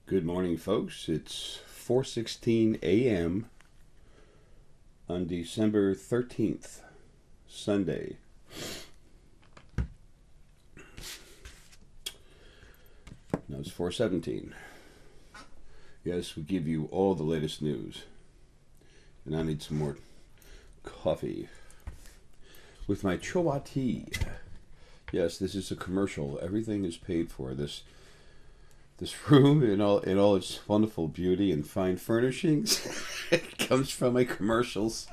Good morning, folks. It's 4:16 a.m. on December 13th, Sunday. No, it's 4:17. Yes, we give you all the latest news. And I need some more coffee with my choa tea. Yes, this is a commercial. Everything is paid for. This room in all its wonderful beauty and fine furnishings it comes from my commercials.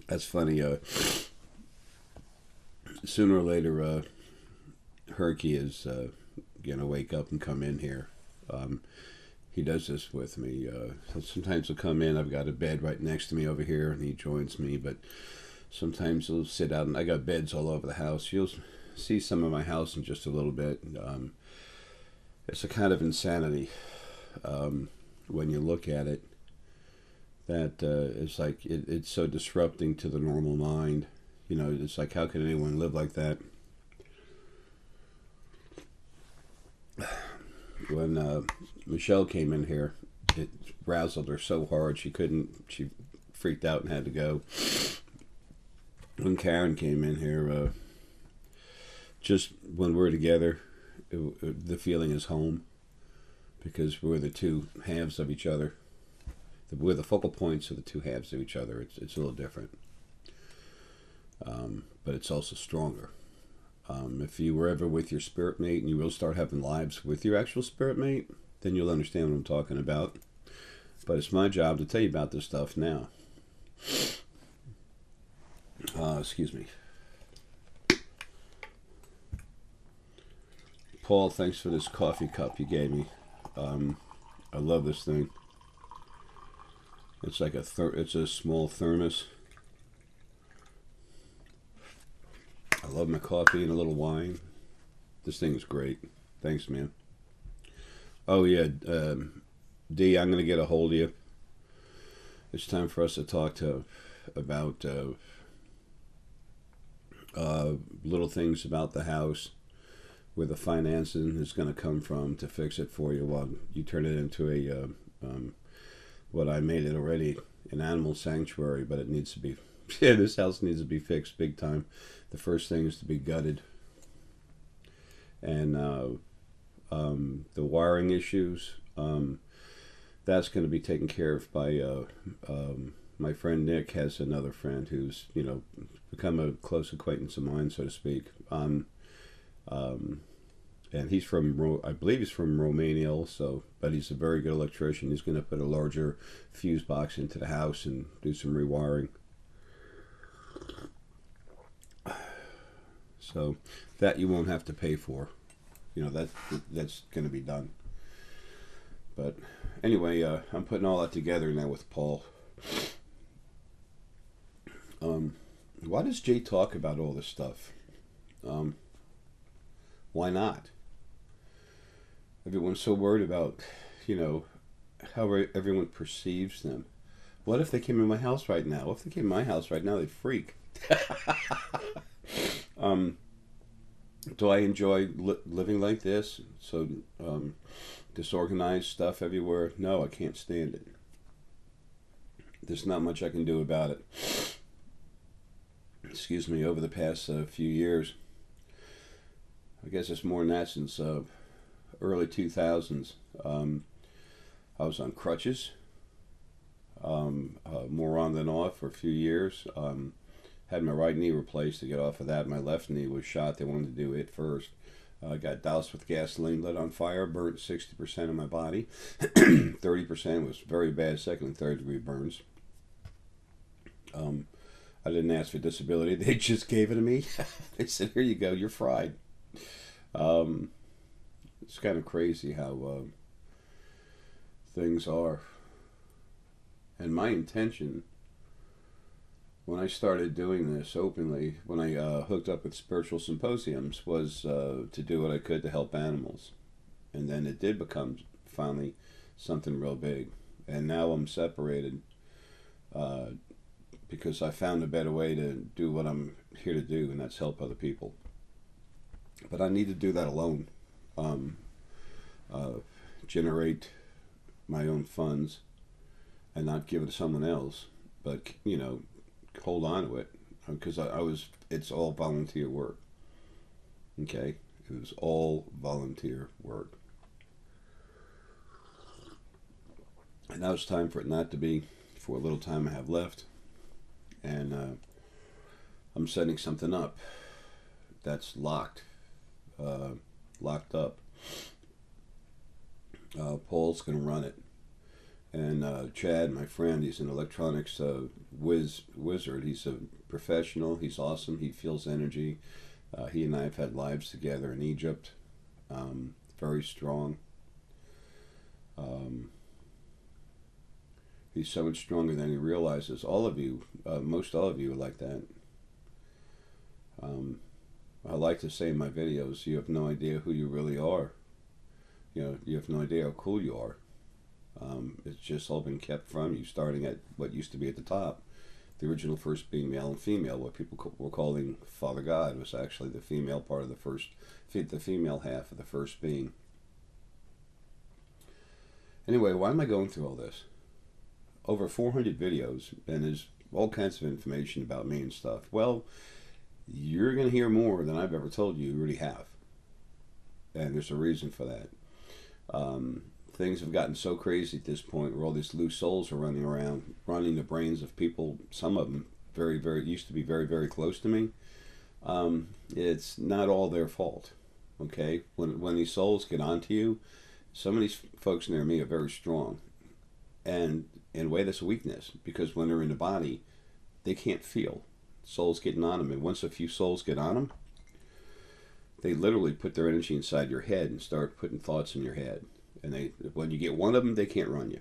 That's funny. Sooner or later, Herky is gonna wake up and come in here. He does this with me. So sometimes he'll come in. I've got a bed right next to me over here, and he joins me. But sometimes he'll sit out, and I got beds all over the house. You'll see some of my house in just a little bit. It's a kind of insanity when you look at it. That it's like it's so disrupting to the normal mind. You know, it's like, how can anyone live like that? When Michelle came in here, it razzled her so hard she freaked out and had to go. When Karen came in here, just when we're together, the feeling is home, because we're the two halves of each other. We're the focal points of the two halves of each other. It's a little different, but it's also stronger. If you were ever with your spirit mate and you will start having lives with your actual spirit mate, then you'll understand what I'm talking about. But it's my job to tell you about this stuff now. Excuse me. Paul, thanks for this coffee cup you gave me. I love this thing. It's like it's a small thermos. I love my coffee and a little wine. This thing is great. Thanks, man. Oh yeah, D, I'm gonna get a hold of you. It's time for us to talk about little things about the house, where the financing is going to come from to fix it for you while you turn it into a what I made it already, an animal sanctuary. But it needs to be, yeah, this house needs to be fixed big time. The first thing is to be gutted, and the wiring issues, that's going to be taken care of by my friend Nick. Has another friend who's become a close acquaintance of mine, so to speak. And he's from, I believe he's from Romania also, but he's a very good electrician. He's going to put a larger fuse box into the house and do some rewiring. So that you won't have to pay for. That's going to be done. But anyway, I'm putting all that together now with Paul. Why does Jay talk about all this stuff? Why not? Everyone's so worried about, how everyone perceives them. What if they came in my house right now? If they came in my house right now, they'd freak. Do I enjoy living like this? So disorganized stuff everywhere? No, I can't stand it. There's not much I can do about it. Excuse me, over the past few years. I guess it's more than that, since early 2000s. I was on crutches, more on than off, for a few years. Had my right knee replaced to get off of that. My left knee was shot. They wanted to do it first. Got doused with gasoline, lit on fire, burnt 60% of my body. 30% was very bad second and third degree burns. I didn't ask for disability. They just gave it to me. They said, here you go, you're fried. It's kind of crazy how things are. And my intention, when I started doing this openly, when I hooked up with spiritual symposiums, was to do what I could to help animals. And then it did become finally something real big. And now I'm separated because I found a better way to do what I'm here to do, and that's help other people. But I need to do that alone. um, generate my own funds and not give it to someone else, but hold on to it, because it's all volunteer work. Okay, it was all volunteer work, and now it's time for it not to be. For a little time I have left, and I'm setting something up that's locked up. Paul's going to run it. And Chad, my friend, he's an electronics wizard. He's a professional. He's awesome. He feels energy. He and I have had lives together in Egypt. Very strong. He's so much stronger than he realizes. All of you, most all of you are like that. I like to say in my videos, you have no idea who you really are. You have no idea how cool you are. It's just all been kept from you, starting at what used to be at the top. The original first being male and female, what people were calling Father God, was actually the female part of the female half of the first being. Anyway, why am I going through all this? Over 400 videos, and there's all kinds of information about me and stuff. Well, you're going to hear more than I've ever told you. You already have. And there's a reason for that. Things have gotten so crazy at this point where all these loose souls are running around, running the brains of people, some of them used to be very, very close to me. It's not all their fault, okay? When these souls get onto you, some of these folks near me are very strong. And in a way, that's a weakness, because when they're in the body, they can't feel. Souls getting on them. And once a few souls get on them, they literally put their energy inside your head and start putting thoughts in your head. And when you get one of them, they can't run you.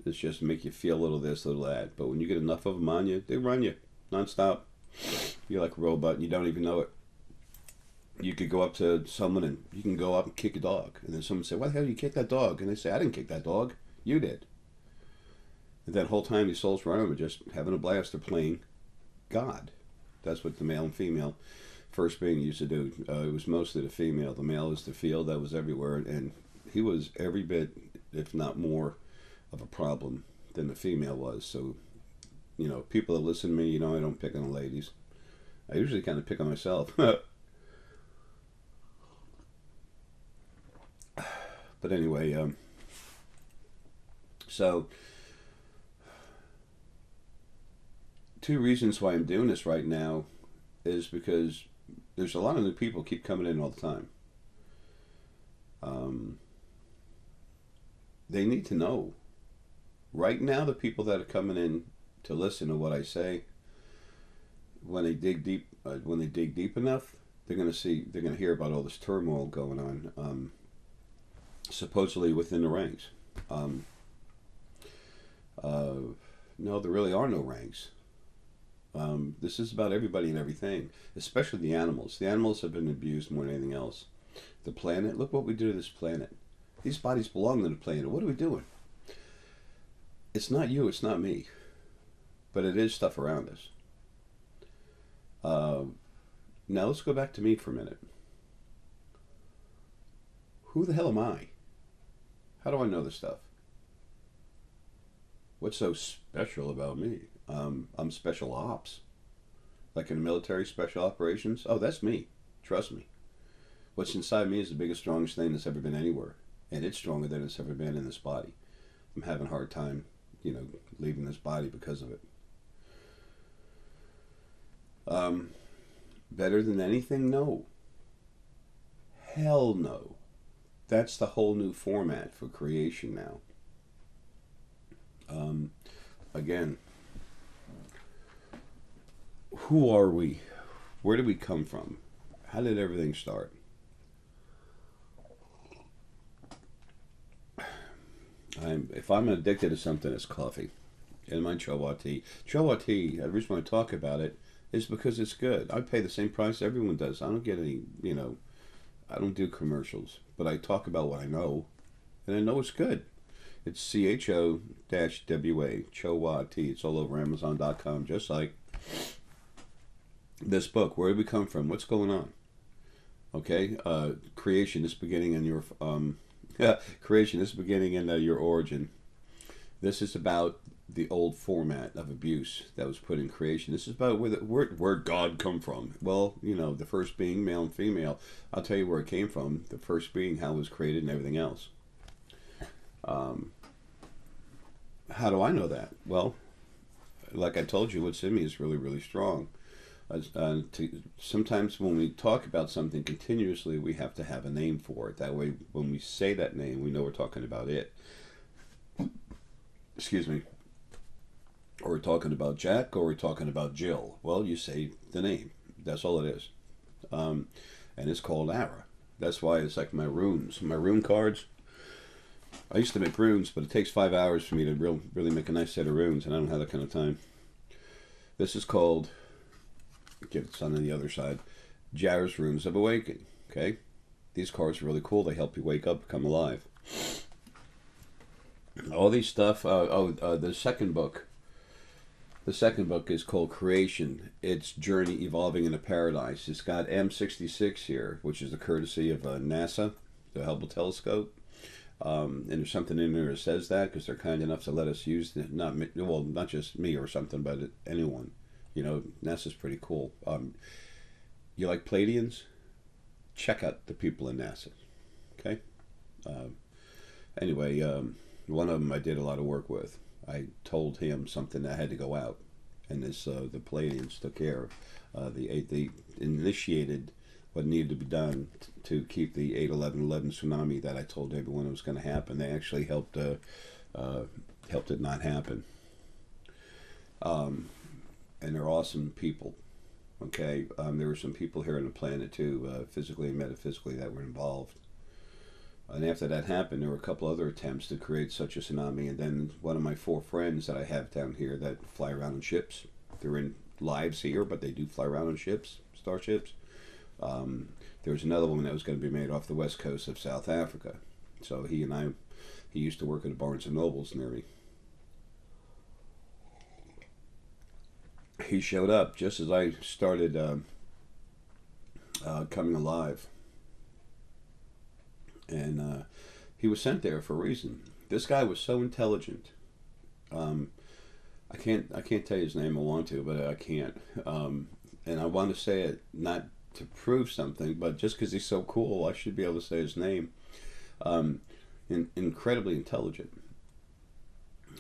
It's just make you feel a little this, a little that. But when you get enough of them on you, they run you nonstop. You're like a robot and you don't even know it. You could go up to someone and you can go up and kick a dog. And then someone say, why the hell did you kick that dog? And they say, I didn't kick that dog. You did. And that whole time these souls running are just having a blast. They're playing God. That's what the male and female first being used to do. It was mostly the female. The male is the field that was everywhere. And he was every bit, if not more, of a problem than the female was. So, people that listen to me, I don't pick on the ladies. I usually kind of pick on myself. But anyway, so 2 reasons why I'm doing this right now is because there's a lot of new people keep coming in all the time. They need to know. Right now, the people that are coming in to listen to what I say, when they dig deep enough, they're going to hear about all this turmoil going on, supposedly within the ranks. No, there really are no ranks. This is about everybody and everything, especially the animals. The animals have been abused more than anything else. The planet, look what we do to this planet. These bodies belong to the planet. What are we doing? It's not you, it's not me. But it is stuff around us. Now let's go back to me for a minute. Who the hell am I? How do I know this stuff? What's so special about me? I'm special ops. Like in the military, special operations. Oh, that's me. Trust me. What's inside me is the biggest, strongest thing that's ever been anywhere. And it's stronger than it's ever been in this body. I'm having a hard time, leaving this body because of it. Better than anything? No. Hell no. That's the whole new format for creation now. Again, who are we? Where did we come from? How did everything start? If I'm addicted to something, it's coffee. And my Chowa tea. Chowa tea, the reason I talk about it is because it's good. I pay the same price everyone does. I don't get any, I don't do commercials. But I talk about what I know. And I know it's good. It's CHO-WA, Chowa tea. It's all over Amazon.com, just like this book. Where did we come from? What's going on? Okay, creation is beginning in your yeah, creation is beginning in your origin. This is about the old format of abuse that was put in creation. This is about where God come from. Well, you know, the first being, male and female. I'll tell you where it came from. The first being, how it was created, and everything else. Um, how do I know that? Well, like I told you, what's in me is really, really strong. Sometimes when we talk about something continuously, we have to have a name for it. That way, when we say that name, we know we're talking about it. Excuse me. Or we're talking about Jack, or we're talking about Jill. Well, you say the name. That's all it is. Um, and it's called Ara. That's why it's like my runes. My rune cards. I used to make runes, but it takes 5 hours for me to really make a nice set of runes, and I don't have that kind of time. This is called, get the sun on the other side, Jar's Runes of Awakening. Okay? These cards are really cool. They help you wake up, become alive. All these stuff. The second book. The second book is called Creation. It's Journey Evolving into Paradise. It's got M66 here, which is the courtesy of NASA, the Hubble telescope. And there's something in there that says that because they're kind enough to let us use it. Not just me or something, but anyone. You know, NASA's pretty cool. You like Pleiadians? Check out the people in NASA. Okay. Anyway, one of them I did a lot of work with. I told him something that had to go out, and this the Pleiadians took care of. They initiated what needed to be done to keep the 8/11/11 tsunami that I told everyone was going to happen. They actually helped it not happen. And they're awesome people. Okay, there were some people here on the planet too, physically and metaphysically, that were involved. And after that happened, there were a couple other attempts to create such a tsunami. And then one of my 4 friends that I have down here that fly around in ships, they're in lives here, but they do fly around in ships, starships. There was another one that was going to be made off the west coast of South Africa. So he used to work at the Barnes and Nobles near me. He showed up just as I started coming alive. And he was sent there for a reason. This guy was so intelligent. I can't tell you his name. I want to, but I can't. And I want to say it not to prove something, but just because he's so cool, I should be able to say his name. Incredibly intelligent,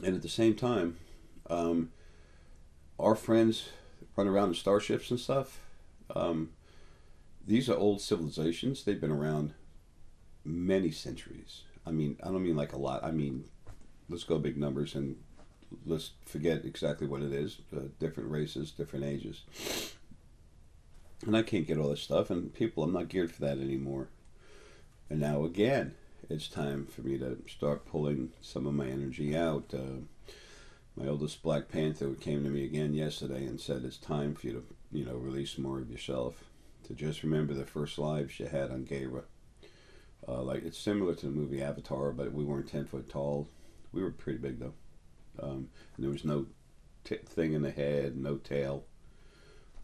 and at the same time, our friends run around in starships and stuff. These are old civilizations. They've been around many centuries. I mean, I don't mean like a lot. I mean, let's go big numbers and let's forget exactly what it is. Different races, different ages. And I can't get all this stuff. And people, I'm not geared for that anymore. And now again, it's time for me to start pulling some of my energy out. My oldest Black Panther came to me again yesterday and said it's time for you to, release more of yourself. To just remember the first lives you had on Gaira. Like it's similar to the movie Avatar, but we weren't 10 foot tall. We were pretty big though. And there was no thing in the head, no tail.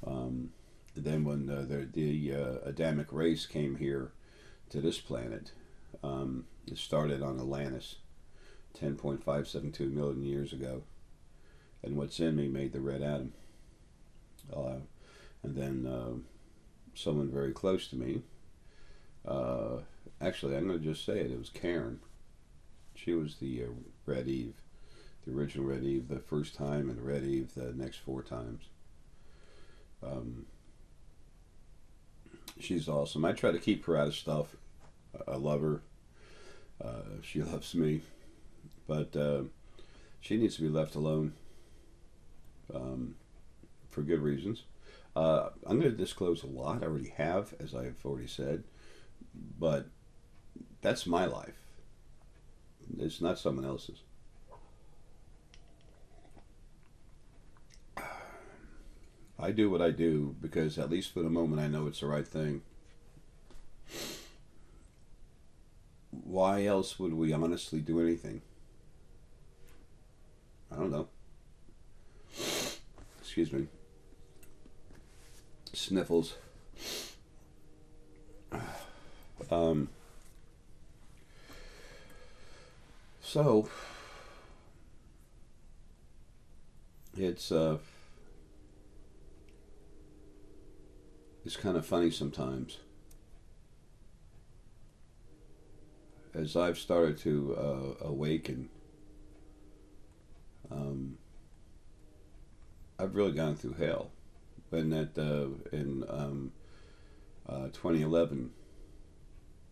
Then when the Adamic race came here to this planet, it started on Atlantis 10.572 million years ago. And what's in me made the red atom. And then someone very close to me, actually I'm going to just say it was Karen. She was the Red Eve, the original Red Eve the first time, and Red Eve the next 4 times. She's awesome. I try to keep her out of stuff. I love her. She loves me. But she needs to be left alone for good reasons. I'm going to disclose a lot. I already have, as I've already said. But that's my life. It's not someone else's. I do what I do because at least for the moment I know it's the right thing. Why else would we honestly do anything? I don't know. Excuse me. Sniffles. Um, so it's it's kind of funny sometimes as I've started to awaken. Um, I've really gone through hell. When that in 2011,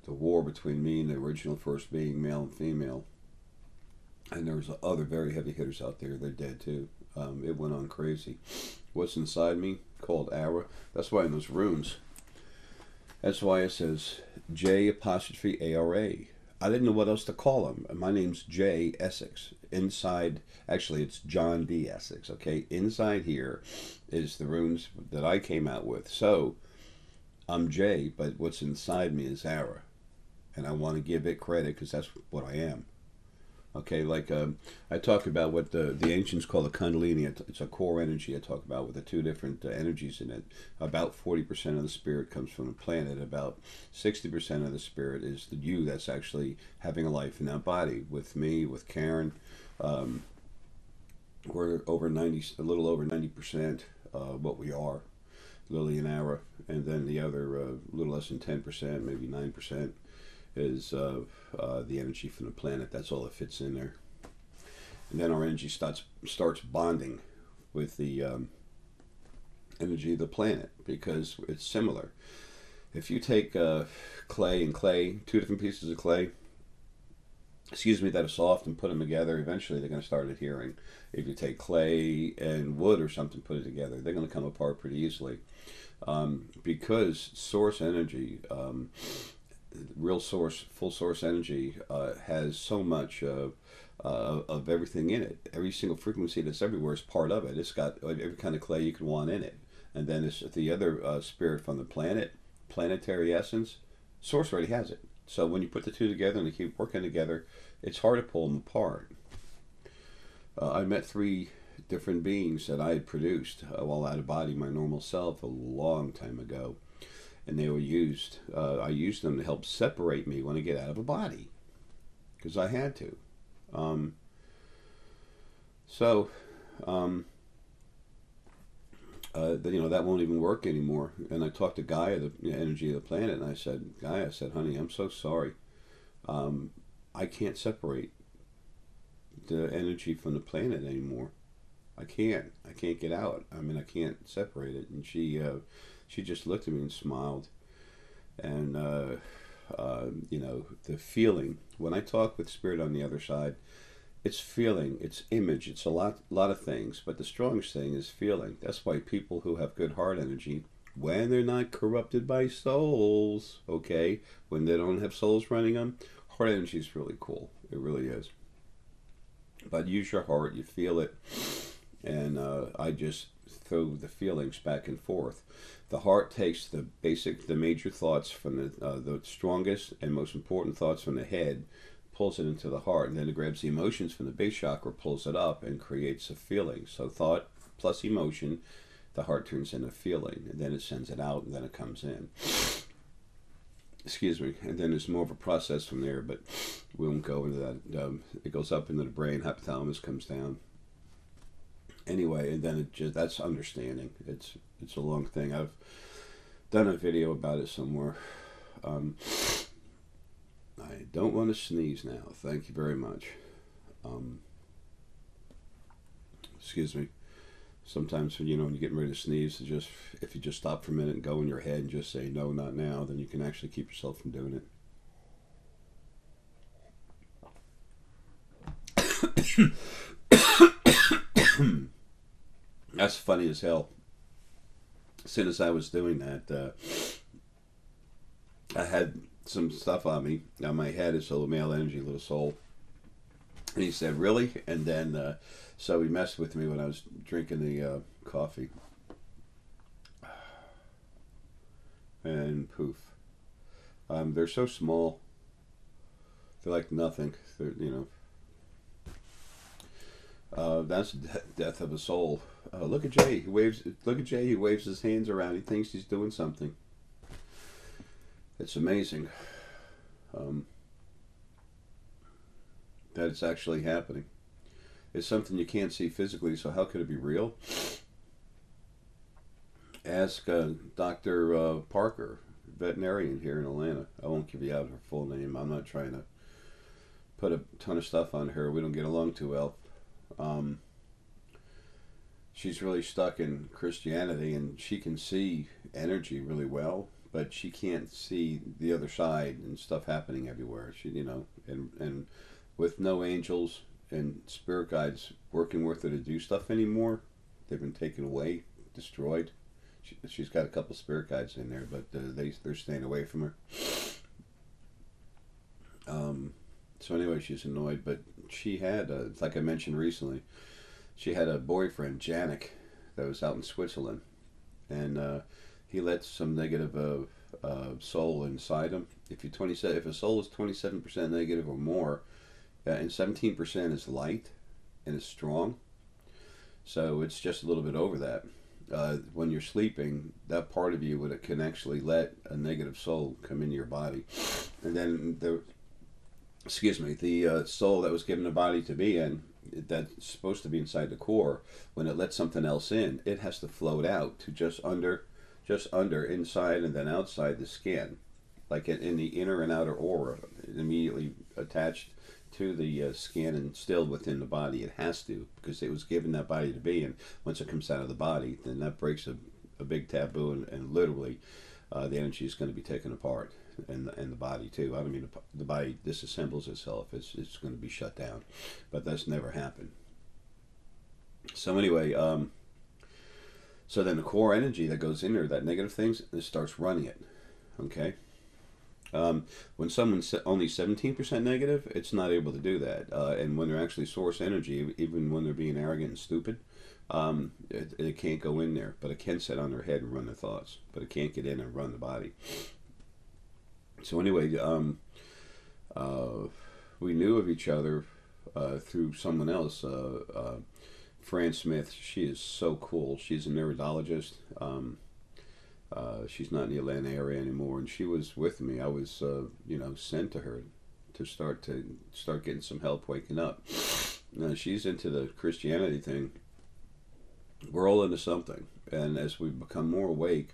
the war between me and the original first being, male and female, and there was other very heavy hitters out there. They're dead too. It went on crazy. What's inside me called Ara. That's why in those runes. That's why it says J apostrophe ARA. I didn't know what else to call him. My name's Jay Essex. Inside, actually, it's John D. Essex. Okay, inside here is the runes that I came out with. So I'm Jay, but what's inside me is Ara, and I want to give it credit because that's what I am. Okay, like I talk about what the ancients call the Kundalini. It's a core energy I talk about with the two different energies in it. About 40% of the spirit comes from the planet. About 60% of the spirit is the you that's actually having a life in that body. With me, with Karen, we're over 90, a little over 90% what we are. Lily and Ara, and then the other little less than 10%, maybe 9%. Is the energy from the planet. That's all that fits in there. And then our energy starts bonding with the energy of the planet because it's similar. If you take clay and clay, two different pieces of clay, excuse me, that are soft and put them together, eventually they're going to start adhering. If you take clay and wood or something, put it together, they're going to come apart pretty easily. Because source energy, real source, full source energy has so much of everything in it. Every single frequency that's everywhere is part of it. It's got every kind of clay you can want in it. And then it's the other spirit from the planet, planetary essence, source already has it. So when you put the two together and they keep working together, it's hard to pull them apart. I met three different beings that I had produced while out of body, my normal self, a long time ago. And they were used. I used them to help separate me when I get out of a body, because I had to. That won't even work anymore. And I talked to Gaia, the energy of the planet, and I said, Gaia, I said, honey, I'm so sorry. I can't separate the energy from the planet anymore. I can't get out. I mean, I can't separate it. And she just looked at me and smiled. And, the feeling, when I talk with spirit on the other side, it's feeling, it's image, it's a lot of things. But the strongest thing is feeling. That's why people who have good heart energy, when they're not corrupted by souls, okay, when they don't have souls running them, heart energy is really cool. It really is. But use your heart, you feel it. And I just throw the feelings back and forth. The heart takes the major thoughts from the strongest and most important thoughts from the head, pulls it into the heart, and then it grabs the emotions from the base chakra, pulls it up, and creates a feeling. So thought plus emotion, the heart turns into feeling, and then it sends it out, and then it comes in. Excuse me. And then there's more of a process from there, but we won't go into that. It goes up into the brain, hypothalamus comes down. Anyway, and then that's understanding. It's a long thing. I've done a video about it somewhere. I don't want to sneeze now. Thank you very much. Excuse me. Sometimes when you're getting ready to sneeze, if you just stop for a minute and go in your head and just say no, not now, then you can actually keep yourself from doing it. That's funny as hell. As soon as I was doing that, I had some stuff on me. On my head is a little male energy, little soul. And he said, really? And then, so he messed with me when I was drinking the coffee. And poof. They're so small. They're like nothing. That's death of a soul. Look at Jay. Look at Jay. He waves his hands around. He thinks he's doing something. It's amazing. um, that it's actually happening. It's something you can't see physically, so how could it be real? Ask Dr. Parker, veterinarian here in Atlanta. I won't give you out her full name. I'm not trying to put a ton of stuff on her. We don't get along too well. Um, she's really stuck in Christianity, and she can see energy really well, but she can't see the other side and stuff happening everywhere. She, and with no angels and spirit guides working with her to do stuff anymore, they've been taken away, destroyed. She's got a couple spirit guides in there, but they're staying away from her. So anyway, she's annoyed, but she had, like I mentioned recently, she had a boyfriend, Janik, that was out in Switzerland, and he let some negative soul inside him. If a soul is 27% negative or more, and 17% is light and is strong, so it's just a little bit over that. When you're sleeping, that part of you can actually let a negative soul come into your body, and then the soul that was given a body to be in, that's supposed to be inside the core. When it lets something else in, it has to float out to just under, inside, and then outside the skin, like in the inner and outer aura, immediately attached to the skin and still within the body. It has to, because it was given that body to be, and once it comes out of the body, then that breaks a big taboo, and literally the energy is going to be taken apart, and the body too. I don't mean the body disassembles itself. It's going to be shut down, but that's never happened. So anyway, so then the core energy that goes in there, that negative things, it starts running it. Okay. When someone's only 17% negative, it's not able to do that. And when they're actually source energy, even when they're being arrogant and stupid, it can't go in there. But it can sit on their head and run their thoughts. But it can't get in and run the body. So anyway, we knew of each other through someone else, Fran Smith. She is so cool. She's a neurodologist. She's not in the Atlanta area anymore, and she was with me. I was, sent to her to start getting some help waking up. She's into the Christianity thing. We're all into something, and as we become more awake,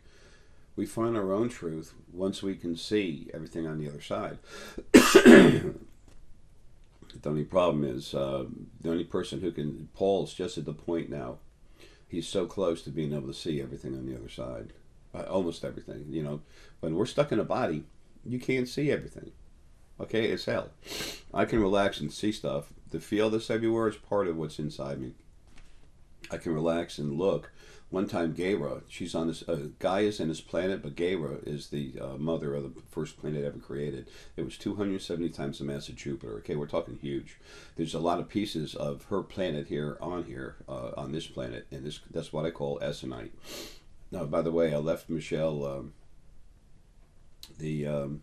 we find our own truth once we can see everything on the other side. The only problem is the only person who can. Paul's just at the point now. He's so close to being able to see everything on the other side. Almost everything. When we're stuck in a body, you can't see everything. Okay, it's hell. I can relax and see stuff. The feel that's everywhere is part of what's inside me. I can relax and look. One time, Gaia, she's on this. Gaia's in this planet, but Gaia is the mother of the first planet ever created. It was 270 times the mass of Jupiter. Okay, we're talking huge. There's a lot of pieces of her planet on this planet, and that's what I call Essenite. Now, by the way, I left Michelle the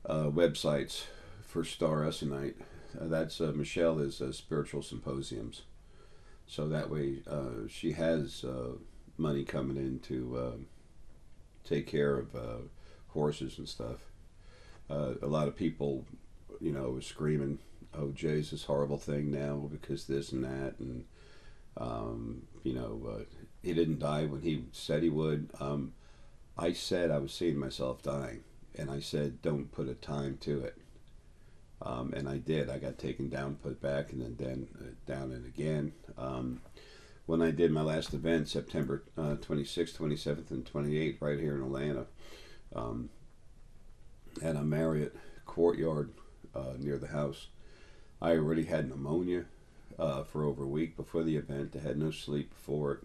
websites for Star Essenite. That's Michelle is Spiritual Symposiums. So that way she has money coming in to take care of horses and stuff. A lot of people, were screaming, "Oh, Jay's this horrible thing now because this and that," and he didn't die when he said he would. I said I was seeing myself dying, and I said, don't put a time to it. And I did. I got taken down, put back, and then down and again. When I did my last event, September 26th, 27th, and 28th, right here in Atlanta, at a Marriott courtyard near the house, I already had pneumonia for over a week before the event. I had no sleep before it.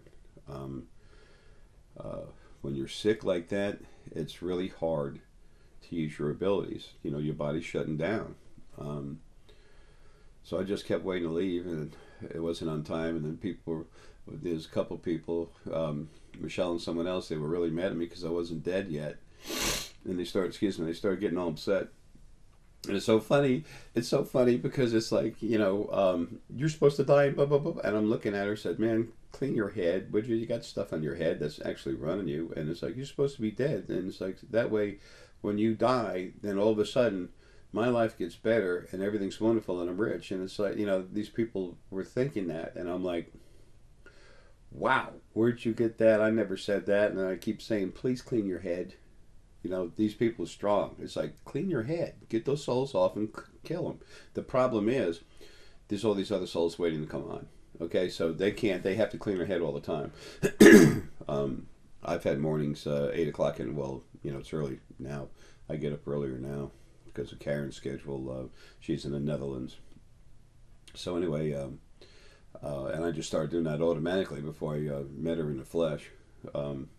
When you're sick like that, it's really hard to use your abilities. Your body's shutting down. So I just kept waiting to leave, and it wasn't on time. And then there's a couple people, Michelle and someone else, they were really mad at me because I wasn't dead yet. And they started getting all upset. And it's so funny. It's so funny because it's like, you're supposed to die, blah, blah, blah. And I'm looking at her and said, man, clean your head. You got stuff on your head that's actually running you. And it's like, you're supposed to be dead. And it's like, that way, when you die, then all of a sudden my life gets better and everything's wonderful and I'm rich. And it's like, these people were thinking that. And I'm like, wow, where'd you get that? I never said that. And I keep saying, please clean your head. These people are strong. It's like, clean your head. Get those souls off and kill them. The problem is, there's all these other souls waiting to come on. Okay, so they have to clean their head all the time. I've had mornings, 8 o'clock, and it's early now. I get up earlier now because of Karen's schedule. She's in the Netherlands. So anyway, and I just started doing that automatically before I met her in the flesh. And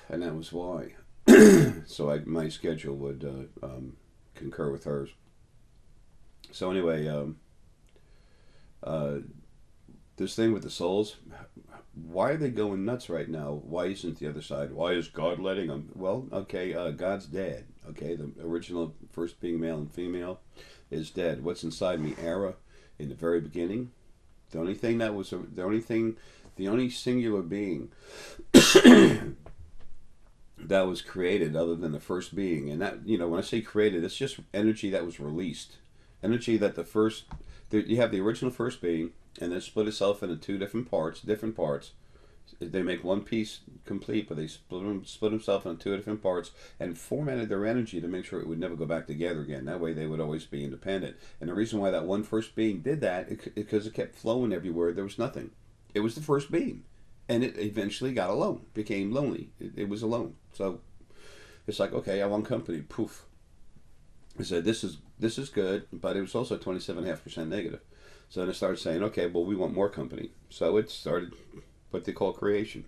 that was why. So my schedule would concur with hers. So anyway, this thing with the souls, why are they going nuts right now? Why isn't the other side? Why is God letting them? Well, okay, God's dead. Okay, the original first being male and female is dead. What's inside me, Ara, in the very beginning, the only singular being that was created other than the first being. And that, when I say created, it's just energy that was released. Energy that you have the original first being, and then split itself into two different parts. They make one piece complete, but they split themselves into two different parts and formatted their energy to make sure it would never go back together again. That way they would always be independent. And the reason why that one first being did that, because it kept flowing everywhere. There was nothing. It was the first being. And it eventually got alone, became lonely. It was alone. So it's like, okay, I want company. Poof. I said, this is good, but it was also 27.5% negative. So then I started saying, okay, well, we want more company. So it started what they call creation.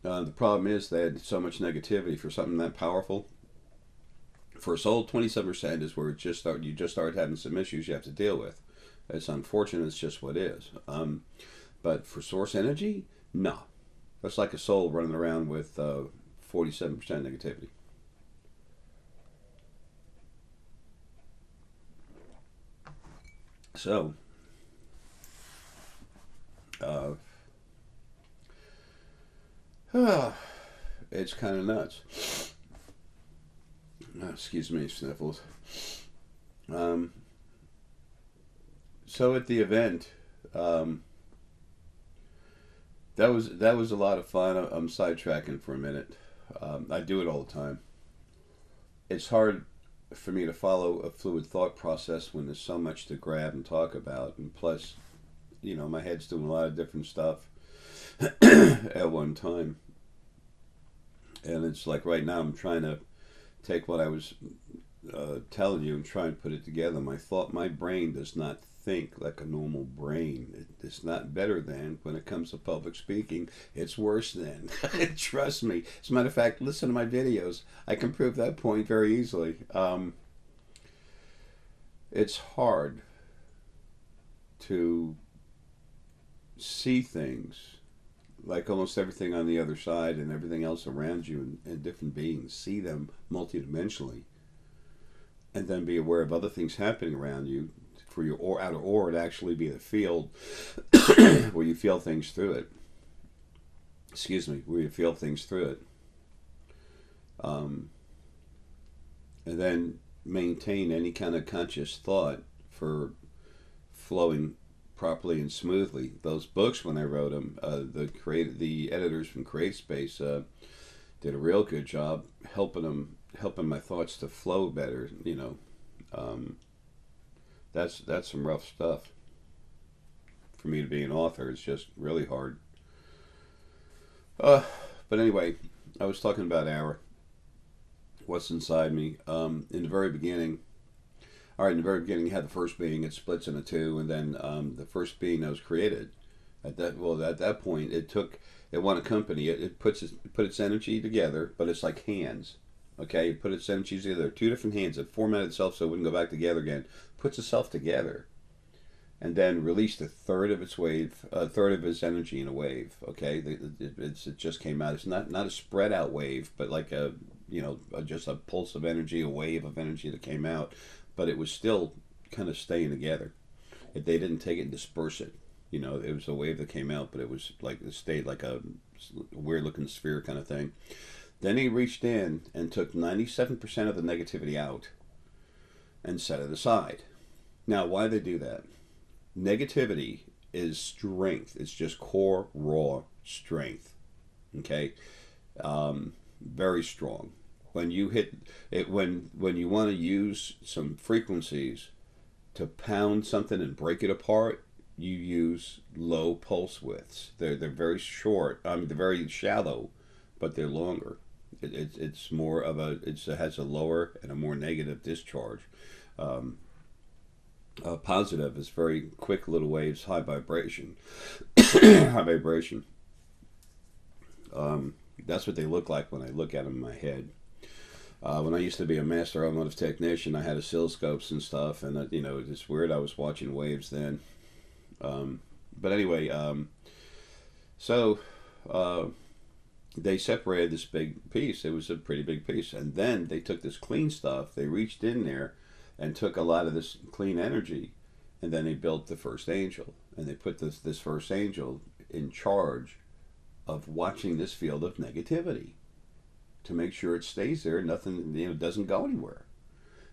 The problem is they had so much negativity for something that powerful. For a soul, 27% is where you just start having some issues you have to deal with. It's unfortunate. It's just what it is. But for source energy, no. That's like a soul running around with 47% negativity. So, it's kind of nuts. Excuse me, sniffles. So at the event, that was a lot of fun. I'm sidetracking for a minute. I do it all the time. It's hard for me to follow a fluid thought process when there's so much to grab and talk about, and plus, my head's doing a lot of different stuff at one time. And it's like right now I'm trying to take what I was telling you and try and put it together. My brain does not think like a normal brain. It's not better than. When it comes to public speaking, it's worse than. Trust me. As a matter of fact, listen to my videos. I can prove that point very easily. It's hard to see things, like almost everything on the other side and everything else around you and different beings, see them multidimensionally, and then be aware of other things happening around you, for your outer aura to actually be the field where you feel things through it. Where you feel things through it. And then maintain any kind of conscious thought for flowing properly and smoothly. Those books, when I wrote them, the editors from CreateSpace did a real good job helping my thoughts to flow better. That's some rough stuff. For me to be an author, it's just really hard. But anyway, I was talking about Ara. What's inside me? In the very beginning, you had the first being. It splits into two, and then the first being that was created. At that point, it wanted company. It put its energy together, but it's like hands. Okay, it put its energies together. Two different hands. It formatted itself so it wouldn't go back together again. Puts itself together, and then released a third of its energy in a wave. Okay, it just came out. It's not a spread out wave, but like just a pulse of energy, a wave of energy that came out. But it was still kind of staying together. They didn't take it and disperse it. It was a wave that came out, but it was like it stayed like a weird looking sphere kind of thing. Then he reached in and took 97% of the negativity out and set it aside. Now, why do they do that? Negativity is strength. It's just core, raw strength. Okay? Very strong. When you hit it, when you want to use some frequencies to pound something and break it apart, you use low pulse widths. They're very short. I mean, they're very shallow, but they're longer. It's more of it has a lower and a more negative discharge. Positive is very quick little waves, high vibration. High vibration. That's what they look like when I look at them in my head. When I used to be a master automotive technician, I had oscilloscopes and stuff, and it's weird. I was watching waves then. But anyway, so they separated this big piece. It was a pretty big piece, and then they took this clean stuff. They reached in there and took a lot of this clean energy, and then they built the first angel, and they put this first angel in charge of watching this field of negativity to make sure it stays there. Nothing, doesn't go anywhere.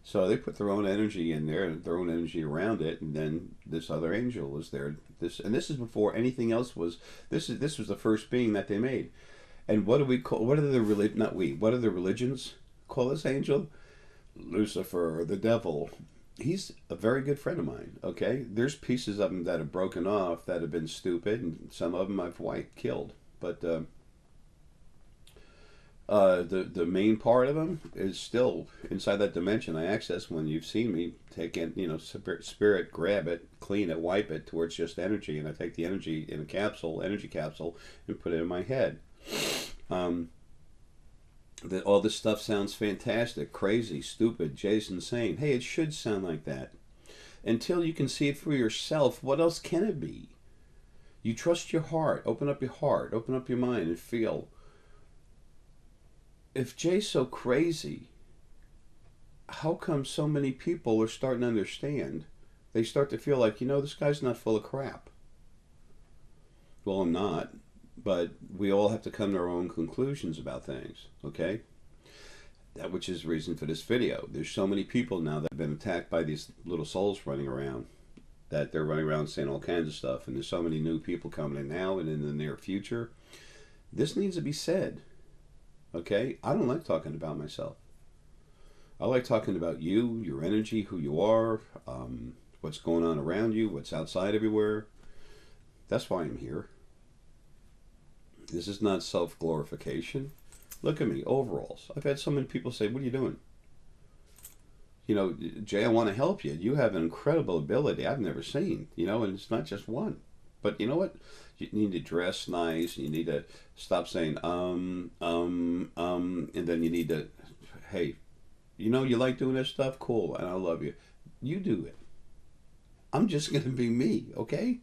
So they put their own energy in there and their own energy around it, and then this other angel was there. This is before anything else was. This was the first being that they made. And what do we call? What are the What are the religions call this angel? Lucifer, or the devil. He's a very good friend of mine. Okay, there's pieces of him that have broken off that have been stupid, and some of them I've killed. But the main part of him is still inside that dimension I access when you've seen me take in, spirit, grab it, clean it, wipe it to where it's just energy, and I take the energy in a energy capsule, and put it in my head. That all this stuff sounds fantastic, crazy, stupid, Jay's insane. Hey, it should sound like that. Until you can see it for yourself, what else can it be? You trust your heart, open up your mind, and feel. If Jay's so crazy, how come so many people are starting to understand? They start to feel like, this guy's not full of crap. Well, I'm not, but we all have to come to our own conclusions about things, okay? That which is the reason for this video. There's so many people now that have been attacked by these little souls running around, that they're running around saying all kinds of stuff, and there's so many new people coming in now and in the near future. This needs to be said. Okay? I don't like talking about myself. I like talking about you, your energy, who you are, what's going on around you, what's outside everywhere. That's why I'm here. This is not self-glorification. Look at me, overalls. I've had so many people say, what are you doing? Jay, I want to help you. You have an incredible ability I've never seen, and it's not just one. But you know what? You need to dress nice. You need to stop saying, and then you need to, hey, you like doing this stuff? Cool, and I love you. You do it. I'm just going to be me, okay?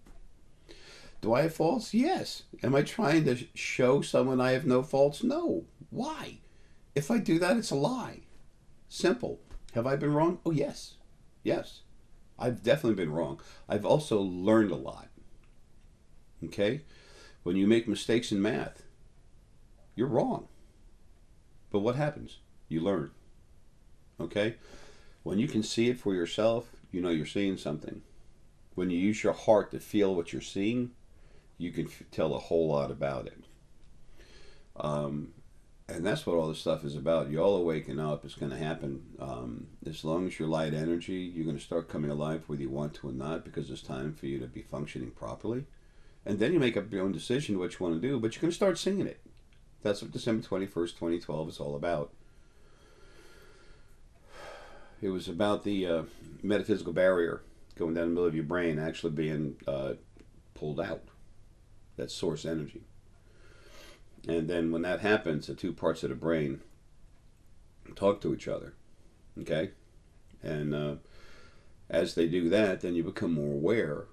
Do I have faults? Yes. Am I trying to show someone I have no faults? No. Why? If I do that, it's a lie. Simple. Have I been wrong? Oh, yes. Yes. I've definitely been wrong. I've also learned a lot. Okay? When you make mistakes in math, you're wrong. But what happens? You learn. Okay? When you can see it for yourself, you're seeing something. When you use your heart to feel what you're seeing, you can tell a whole lot about it. And that's what all this stuff is about. You all awaken up. It's going to happen. As long as you're light energy, you're going to start coming alive whether you want to or not, because it's time for you to be functioning properly. And then you make up your own decision what you want to do, but you're going to start singing it. That's what December 21st, 2012 is all about. It was about the metaphysical barrier going down the middle of your brain actually being pulled out. That's source energy. And then when that happens, the two parts of the brain talk to each other. Okay? And as they do that, then you become more aware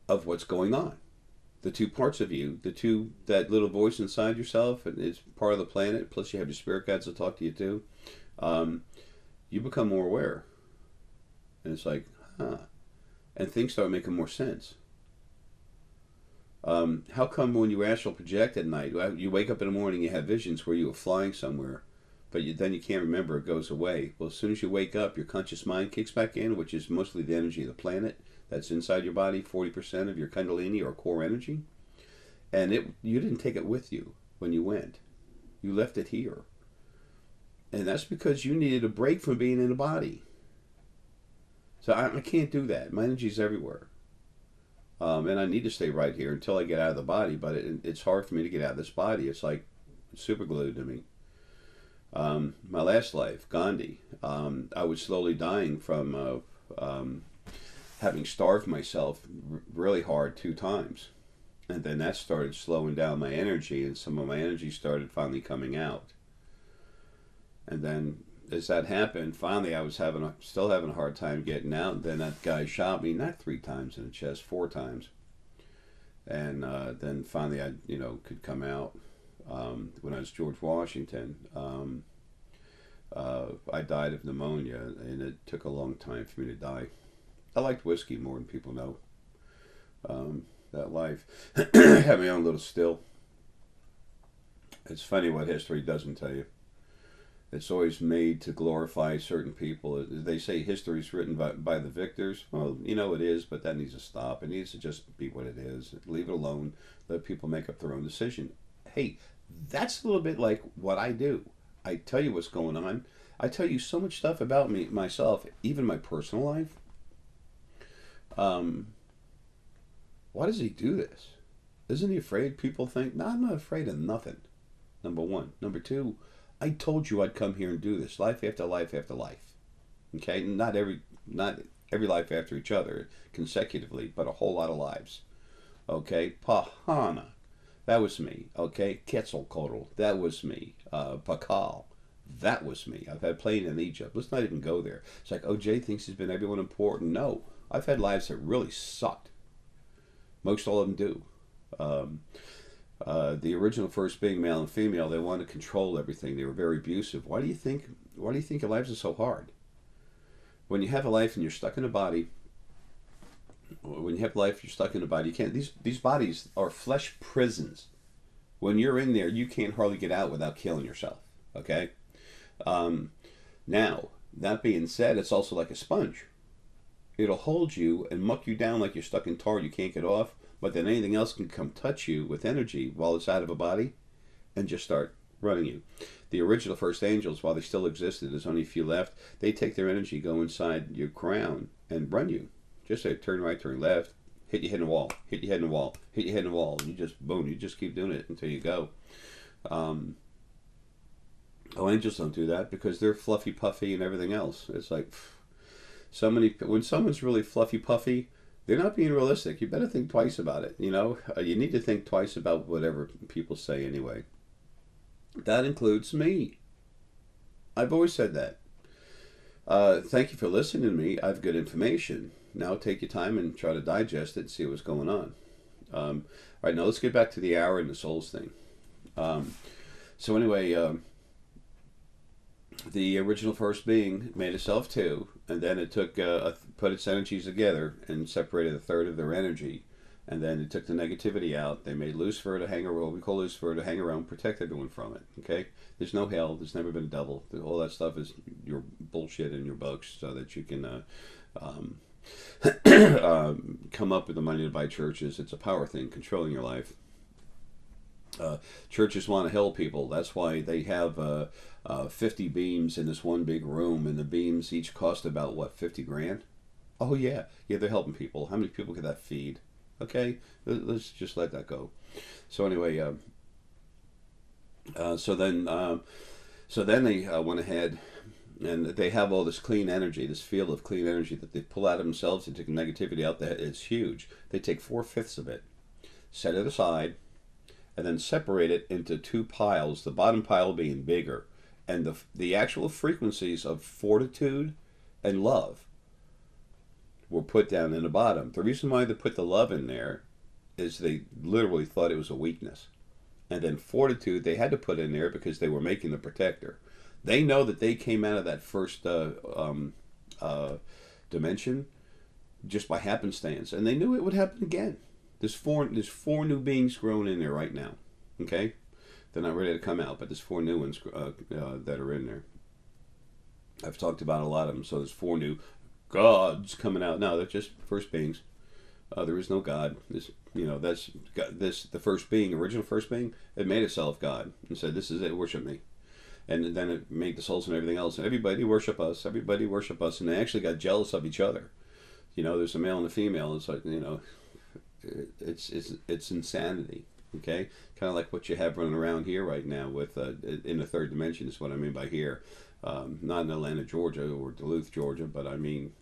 of what's going on. The two parts of you, that little voice inside yourself, and it's part of the planet, plus you have your spirit guides that talk to you too, you become more aware. And it's like, huh. And things start making more sense. How come when you astral project at night, you wake up in the morning, you have visions where you were flying somewhere, but then you can't remember, it goes away. Well, as soon as you wake up, your conscious mind kicks back in, which is mostly the energy of the planet that's inside your body, 40% of your kundalini or core energy. And you didn't take it with you when you went. You left it here. And that's because you needed a break from being in a body. So I can't do that. My energy's everywhere. And I need to stay right here until I get out of the body, but it's hard for me to get out of this body. It's like super glued to me. My last life, Gandhi, I was slowly dying from having starved myself really hard 2 times. And then that started slowing down my energy, and some of my energy started finally coming out. And then as that happened, finally I was still having a hard time getting out. And then that guy shot me, not 3 times in the chest, 4 times. And then finally I, could come out. When I was George Washington, I died of pneumonia, and it took a long time for me to die. I liked whiskey more than people know. That life. I had my own little still. It's funny what history doesn't tell you. It's always made to glorify certain people. They say history is written by the victors. Well, it is, but that needs to stop. It needs to just be what it is. Leave it alone. Let people make up their own decision. Hey, that's a little bit like what I do. I tell you what's going on. I tell you so much stuff about myself, even my personal life. Why does he do this? Isn't he afraid people think, no, I'm not afraid of nothing. Number 1. Number 2, I told you I'd come here and do this, life after life after life. Okay? Not every life after each other consecutively, but a whole lot of lives. Okay? Pahana, that was me. Okay? Quetzalcoatl, that was me. Pakal, that was me. I've had playing in Egypt. Let's not even go there. It's like, oh, Jay thinks he's been everyone important. No, I've had lives that really sucked. Most all of them do. The original first being, male and female, they wanted to control everything. They were very abusive. Why do you think your lives are so hard? When you have a life and you're stuck in a body, you can't. These bodies are flesh prisons. When you're in there, you can't hardly get out without killing yourself. Okay. Now, that being said, it's also like a sponge. It'll hold you and muck you down like you're stuck in tar. You can't get off, but then anything else can come touch you with energy while it's out of a body and just start running you. The original first angels, while they still existed, there's only a few left, they take their energy, go inside your crown and run you. Just say turn right, turn left, hit your head in the wall, hit your head in the wall, hit your head in the wall, and you just, boom, you just keep doing it until you go. Angels don't do that because they're fluffy, puffy, and everything else. It's like, when someone's really fluffy, puffy, they're not being realistic. You better think twice about it. You need to think twice about whatever people say anyway. That includes me. I've always said that. Thank you for listening to me. I have good information. Now take your time and try to digest it and see what's going on. All right, now let's get back to the hour and the souls thing. So anyway, the original first being made itself 2, and then it took put its energies together and separated 1/3 of their energy, and then it took the negativity out. They made Lucifer to hang around. We call Lucifer to hang around, protect everyone from it. Okay, there's no hell. There's never been a devil. All that stuff is your bullshit in your books, so that you can come up with the money to buy churches. It's a power thing, controlling your life. Churches want to help people. That's why they have 50 beams in this one big room, and the beams each cost about, what, 50 grand? Oh, yeah. Yeah, they're helping people. How many people could that feed? Okay, let's just let that go. So anyway, so then they went ahead, and they have all this clean energy, this field of clean energy that they pull out of themselves and take negativity out. That it's huge. They take 4/5 of it, set it aside, and then separate it into 2 piles, the bottom pile being bigger. And the actual frequencies of fortitude and love were put down in the bottom. The reason why they put the love in there is they literally thought it was a weakness. And then fortitude they had to put in there because they were making the protector. They know that they came out of that first dimension just by happenstance. And they knew it would happen again. There's four new beings growing in there right now. Okay, they're not ready to come out, but there's four new ones that are in there. I've talked about a lot of them. So there's four new gods coming out. No, they're just first beings. There is no God. That's the first being, original first being. It made itself God and said, "This is it. Worship me." And then it made the souls and everything else. And everybody worship us. Everybody worship us. And they actually got jealous of each other. There's a male and a female. It's like it's insanity. Okay, kind of like what you have running around here right now with in the third dimension is what I mean by here. Not in Atlanta, Georgia, or Duluth, Georgia, but I mean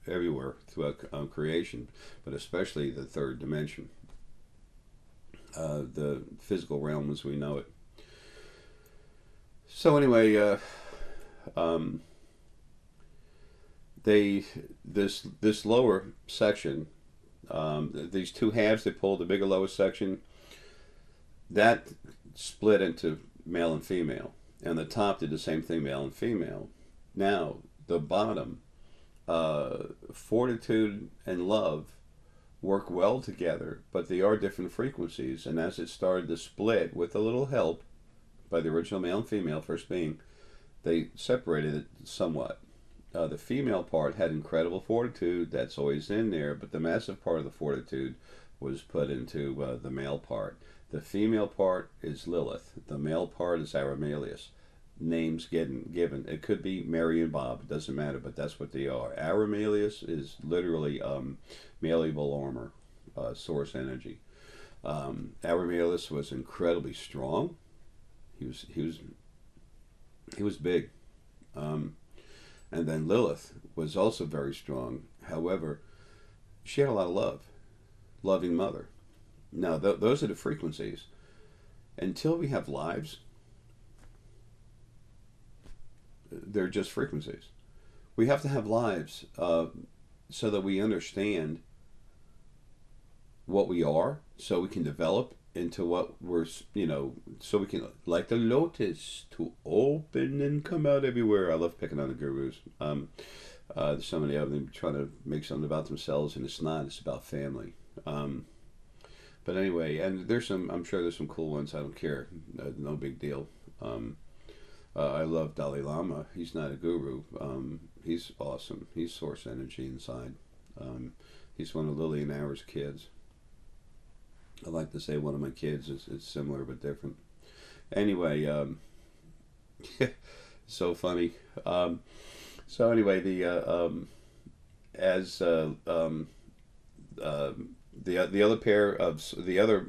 everywhere throughout creation, but especially the third dimension, the physical realm as we know it. So anyway, this lower section, these two halves they pulled, the bigger lower section, that split into male and female, and the top did the same thing, male and female. Now the bottom, fortitude and love work well together, but they are different frequencies. And as it started to split, with a little help by the original male and female first being, they separated it somewhat. The female part had incredible fortitude, that's always in there, but the massive part of the fortitude was put into the male part. The female part is Lilith. The male part is Aramelius. Names given. It could be Mary and Bob. It doesn't matter, but that's what they are. Aramelius is literally malleable armor, source energy. Aramelius was incredibly strong. He was big. And then Lilith was also very strong. However, she had a lot of love. Loving mother. Now, those are the frequencies. Until we have lives, they're just frequencies. We have to have lives so that we understand what we are, so we can develop into what we're, so we can, like the lotus, to open and come out everywhere. I love picking on the gurus. There's so many of them trying to make something about themselves, and it's not. It's about family. But anyway, and I'm sure there's some cool ones. I don't care. No big deal. I love Dalai Lama. He's not a guru. He's awesome. He's source energy inside. He's one of Lillian Hour's kids. I like to say one of my kids is similar but different. Anyway, so funny. So anyway, the other pair of the other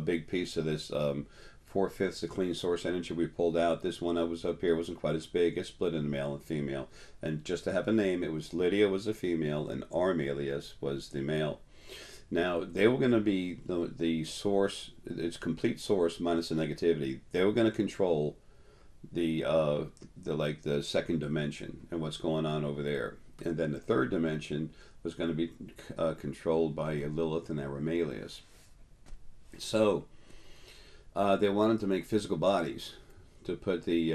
big piece of this 4/5 of clean source energy we pulled out. This one I was up here wasn't quite as big. It split into male and female. And just to have a name, it was Lydia was the female and Armelius was the male. Now they were going to be the source. It's complete source minus the negativity. They were going to control the second dimension and what's going on over there. And then the third dimension was going to be controlled by Lilith and Aramelius. So they wanted to make physical bodies to put the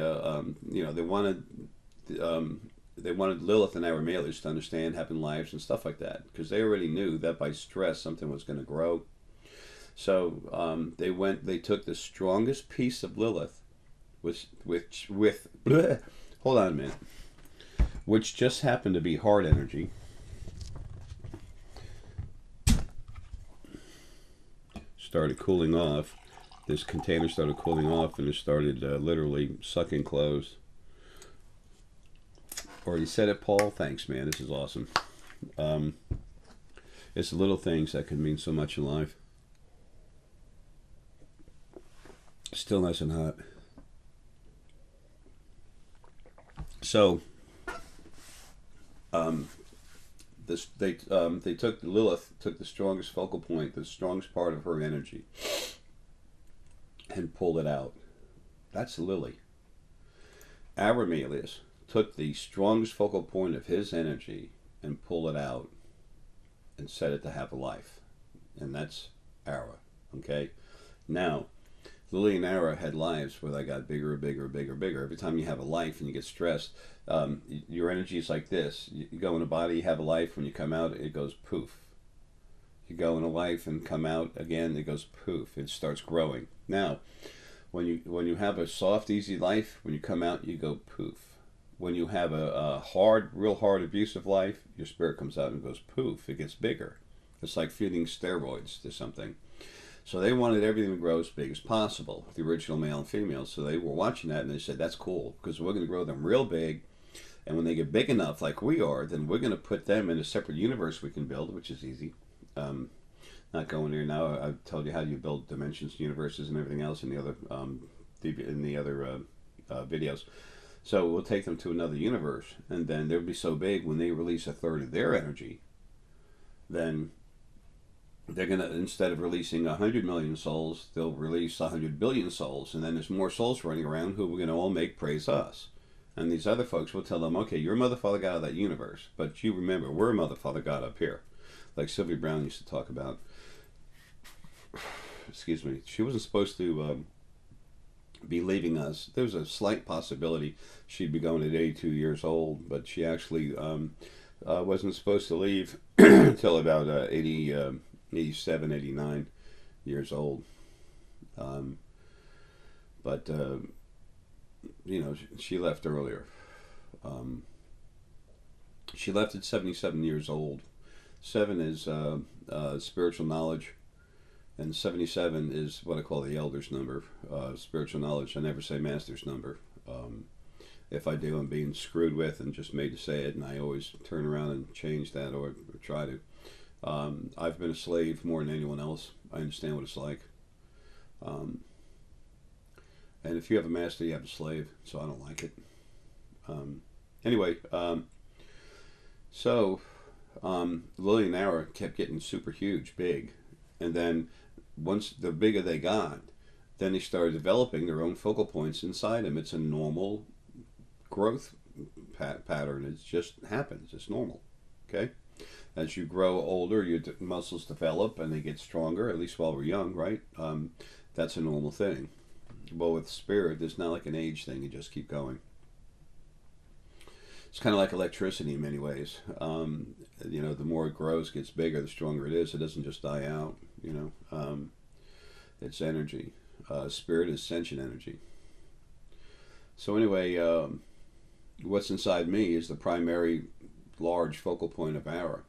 they wanted Lilith and Aramelius to understand having lives and stuff like that, because they already knew that by stress something was going to grow. So they took the strongest piece of Lilith, hold on a minute, which just happened to be heart energy. Started cooling off. This container started cooling off, and it started literally sucking closed. Already said it, Paul. Thanks, man. This is awesome. It's the little things that can mean so much in life. Still nice and hot. So, they took Lilith, took the strongest focal point, the strongest part of her energy, and pulled it out. That's Lily. Aramelius took the strongest focal point of his energy and pulled it out and set it to have a life. And that's Ara. Okay? Now, Lily and Ara had lives where they got bigger, bigger, bigger, bigger. Every time you have a life and you get stressed, your energy is like this. You go in a body, you have a life. When you come out, it goes poof. You go into life and come out again. It goes poof. It starts growing. Now, when you have a soft, easy life, when you come out, you go poof. When you have a hard, real hard, abusive life, your spirit comes out and goes poof. It gets bigger. It's like feeding steroids to something. So they wanted everything to grow as big as possible, the original male and female. So they were watching that and they said, that's cool, because we're going to grow them real big. And when they get big enough, like we are, then we're going to put them in a separate universe we can build, which is easy. Not going there now. I've told you how you build dimensions, universes, and everything else in the other videos. So we'll take them to another universe, and then they'll be so big when they release a third of their energy, then they're gonna, instead of releasing 100 million souls, they'll release 100 billion souls, and then there's more souls running around who we're gonna all make praise us. And these other folks will tell them, okay, you're Mother Father God of that universe, but you remember, we're Mother Father God up here. Like Sylvia Brown used to talk about. Excuse me. She wasn't supposed to be leaving us. There was a slight possibility she'd be going at 82 years old, but she actually wasn't supposed to leave until about 87, 89 years old. But you know, she left earlier. She left at 77 years old. 7 is spiritual knowledge, and 77 is what I call the elder's number. Spiritual knowledge. I never say master's number. If I do, I'm being screwed with and just made to say it, and I always turn around and change that or try to. I've been a slave more than anyone else. I understand what it's like. And if you have a master, you have a slave, so I don't like it. Anyway, so Lily and Ara kept getting super huge, big. And then once the bigger they got, then they started developing their own focal points inside them. It's a normal growth pattern. It just happens. It's normal. Okay? As you grow older, your muscles develop and they get stronger, at least while we're young, right? That's a normal thing. Well, with spirit, it's not like an age thing. You just keep going. It's kind of like electricity in many ways. You know, the more it grows, gets bigger, the stronger it is. It doesn't just die out, you know. It's energy. Spirit is sentient energy. So anyway, what's inside me is the primary large focal point of Ara.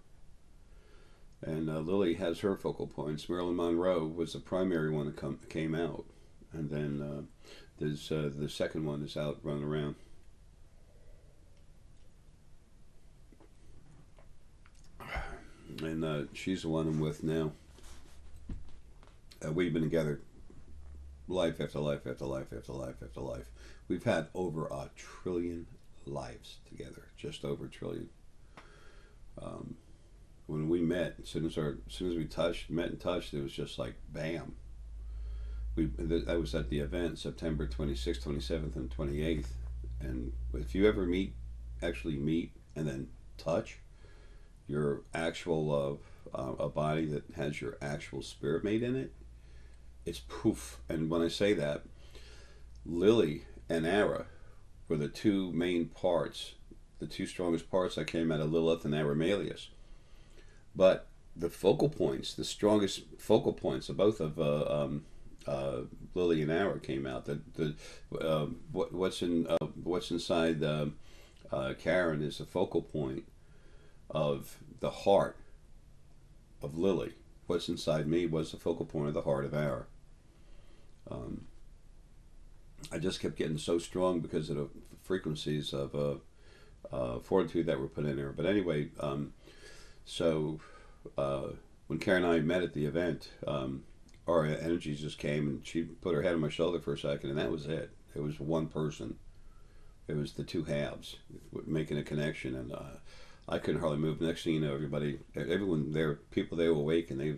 And Lily has her focal points. Marilyn Monroe was the primary one that came out. And then there's the second one is out running around. And she's the one I'm with now. We've been together life after life after life after life after life. We've had over 1 trillion lives together, just over 1 trillion. When we met, as soon as we met and touched, it was just like bam. I was at the event September 26th, 27th, and 28th. And if you ever actually meet and then touch your actual a body that has your actual spirit mate in it, it's poof. And when I say that, Lily and Ara were the two main parts, the two strongest parts that came out of Lilith and Aramalius. But the focal points, the strongest focal points of both of Lily and Ara came out. What's inside Karen is the focal point of the heart of Lily. What's inside me was the focal point of the heart of Ara. I just kept getting so strong because of the frequencies of fortitude that were put in there. But anyway, so when Karen and I met at the event, our energies just came, and she put her head on my shoulder for a second, and that was it. It was one person. It was the two halves making a connection, and I couldn't hardly move. Next thing you know, everyone there, people, they were awake, and they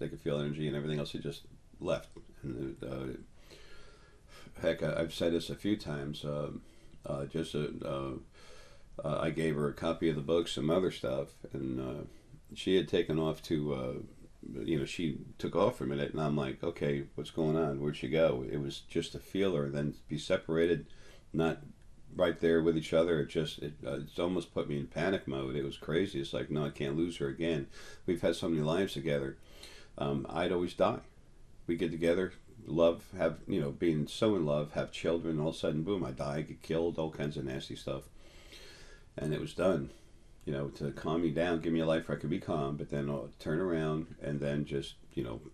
could feel energy, and everything else had just left. And heck, I've said this a few times. I gave her a copy of the book, some other stuff, and she had taken off to. She took off for a minute, and I'm like, okay, what's going on? Where'd she go? It was just to feel her, and then be separated, not right there with each other. It's almost put me in panic mode. It was crazy. It's like, no, I can't lose her again. We've had so many lives together. I'd always die. We get together, love, have, being so in love, have children, all of a sudden, boom, I die, get killed, all kinds of nasty stuff. And it was done. To calm me down, give me a life where I could be calm, but then turn around and then just,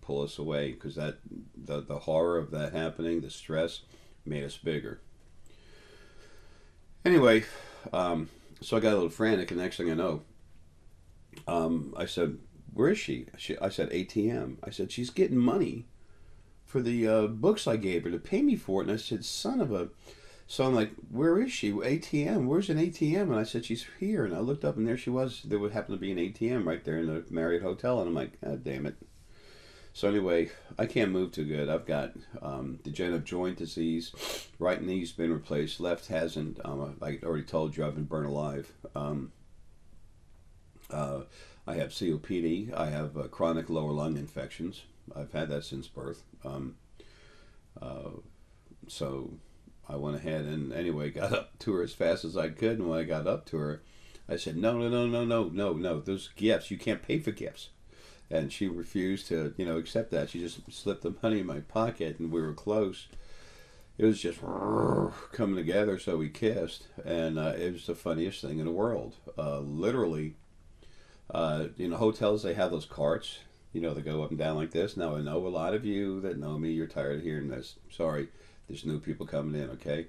pull us away, because the horror of that happening, the stress, made us bigger. Anyway, so I got a little frantic, and next thing I know, I said, "Where is she?" I said, "ATM." I said, "She's getting money for the books I gave her to pay me for it." And I said, "Son of a..." So I'm like, "Where is she? ATM? Where's an ATM?" And I said, "She's here." And I looked up, and there she was. There would happen to be an ATM right there in the Marriott Hotel. And I'm like, "God damn it." So anyway, I can't move too good. I've got degenerative joint disease. Right knee's been replaced. Left hasn't. I already told you I've been burned alive. I have COPD. I have chronic lower lung infections. I've had that since birth. So I went ahead and anyway got up to her as fast as I could. And when I got up to her, I said, "No, no, no, no, no, no, no. Those gifts, you can't pay for gifts." And she refused to, accept that. She just slipped the money in my pocket, and we were close. It was just coming together, so we kissed, and it was the funniest thing in the world. Literally, hotels, they have those carts, that go up and down like this. Now, I know a lot of you that know me, you're tired of hearing this. Sorry, there's new people coming in, okay?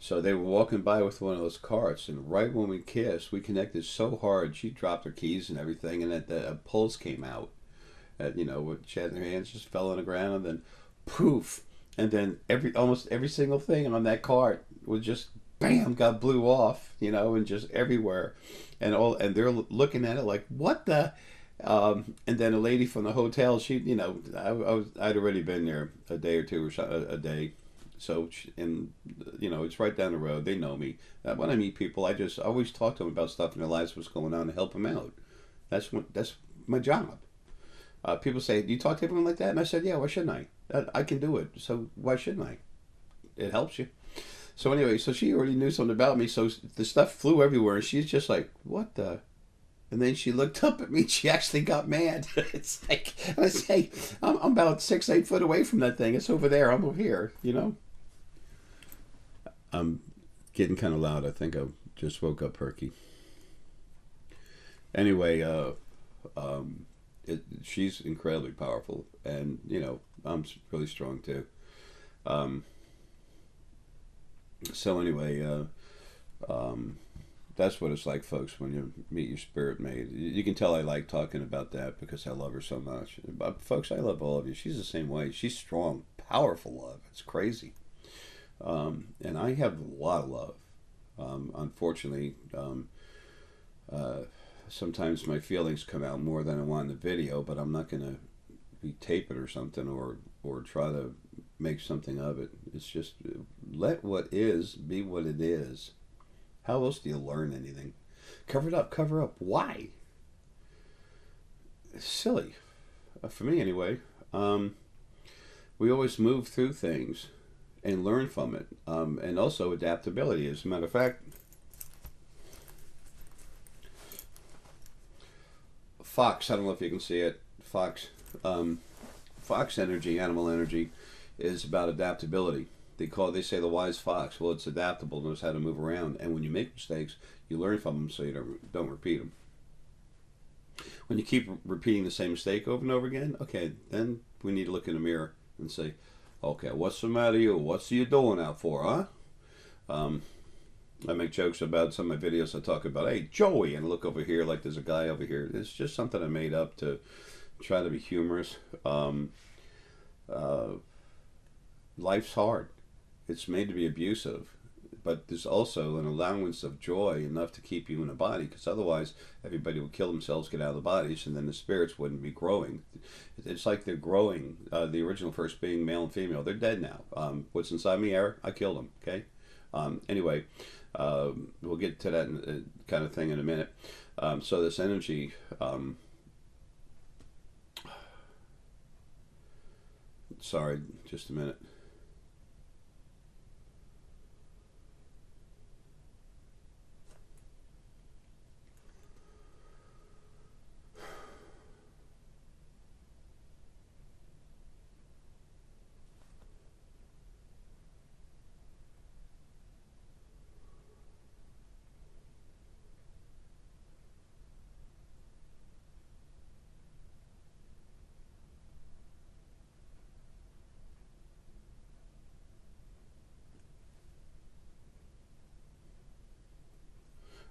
So they were walking by with one of those carts, and right when we kissed, we connected so hard, she dropped her keys and everything, and a pulse came out. What she had in her hands just fell on the ground, and then poof, and then almost every single thing on that cart was just bam, blew off, and just everywhere, and they're looking at it like, what the. And then a lady from the hotel, she, I'd already been there a day or two or so, a day. So, and it's right down the road. They know me. When I meet people, I always talk to them about stuff in their lives, what's going on, to help them out. That's my job. People say, "Do you talk to everyone like that?" And I said, "Yeah. Why shouldn't I? I can do it. So why shouldn't I? It helps you." So anyway, so she already knew something about me. So the stuff flew everywhere, and she's just like, "What the?" And then she looked up at me. And she actually got mad. It's like, I say, I'm about 6, 8 foot away from that thing. It's over there. I'm over here. I'm getting kind of loud. I think I just woke up Perky. Anyway, she's incredibly powerful, and I'm really strong too. Um, so anyway, that's what it's like, folks, when you meet your spirit mate. You can tell I like talking about that because I love her so much. But folks, I love all of you. She's the same way. She's strong, powerful love. It's crazy. And I have a lot of love. Unfortunately, sometimes my feelings come out more than I want in the video, but I'm not going to tape it or something, or try to make something of it. It's just let what is be what it is. How else do you learn anything? Cover it up, cover up. Why? It's silly. For me, anyway. We always move through things and learn from it. And also adaptability. As a matter of fact, Fox, I don't know if you can see it. Fox energy, animal energy, is about adaptability. They say the wise fox. Well, it's adaptable, knows how to move around, and when you make mistakes, you learn from them so you don't repeat them. When you keep repeating the same mistake over and over again, okay, then we need to look in the mirror and say, okay, what's the matter with you? What's you doing out for, huh? I make jokes about some of my videos. I talk about, hey, Joey, and I look over here like there's a guy over here. It's just something I made up to try to be humorous. Life's hard. It's made to be abusive, but there's also an allowance of joy enough to keep you in a body, because otherwise everybody would kill themselves, get out of the bodies, and then the spirits wouldn't be growing. It's like they're growing. The original first being, male and female, they're dead now. What's inside me, Eric? I killed them. Okay. Anyway, we'll get to that kind of thing in a minute. So this energy. Sorry, just a minute.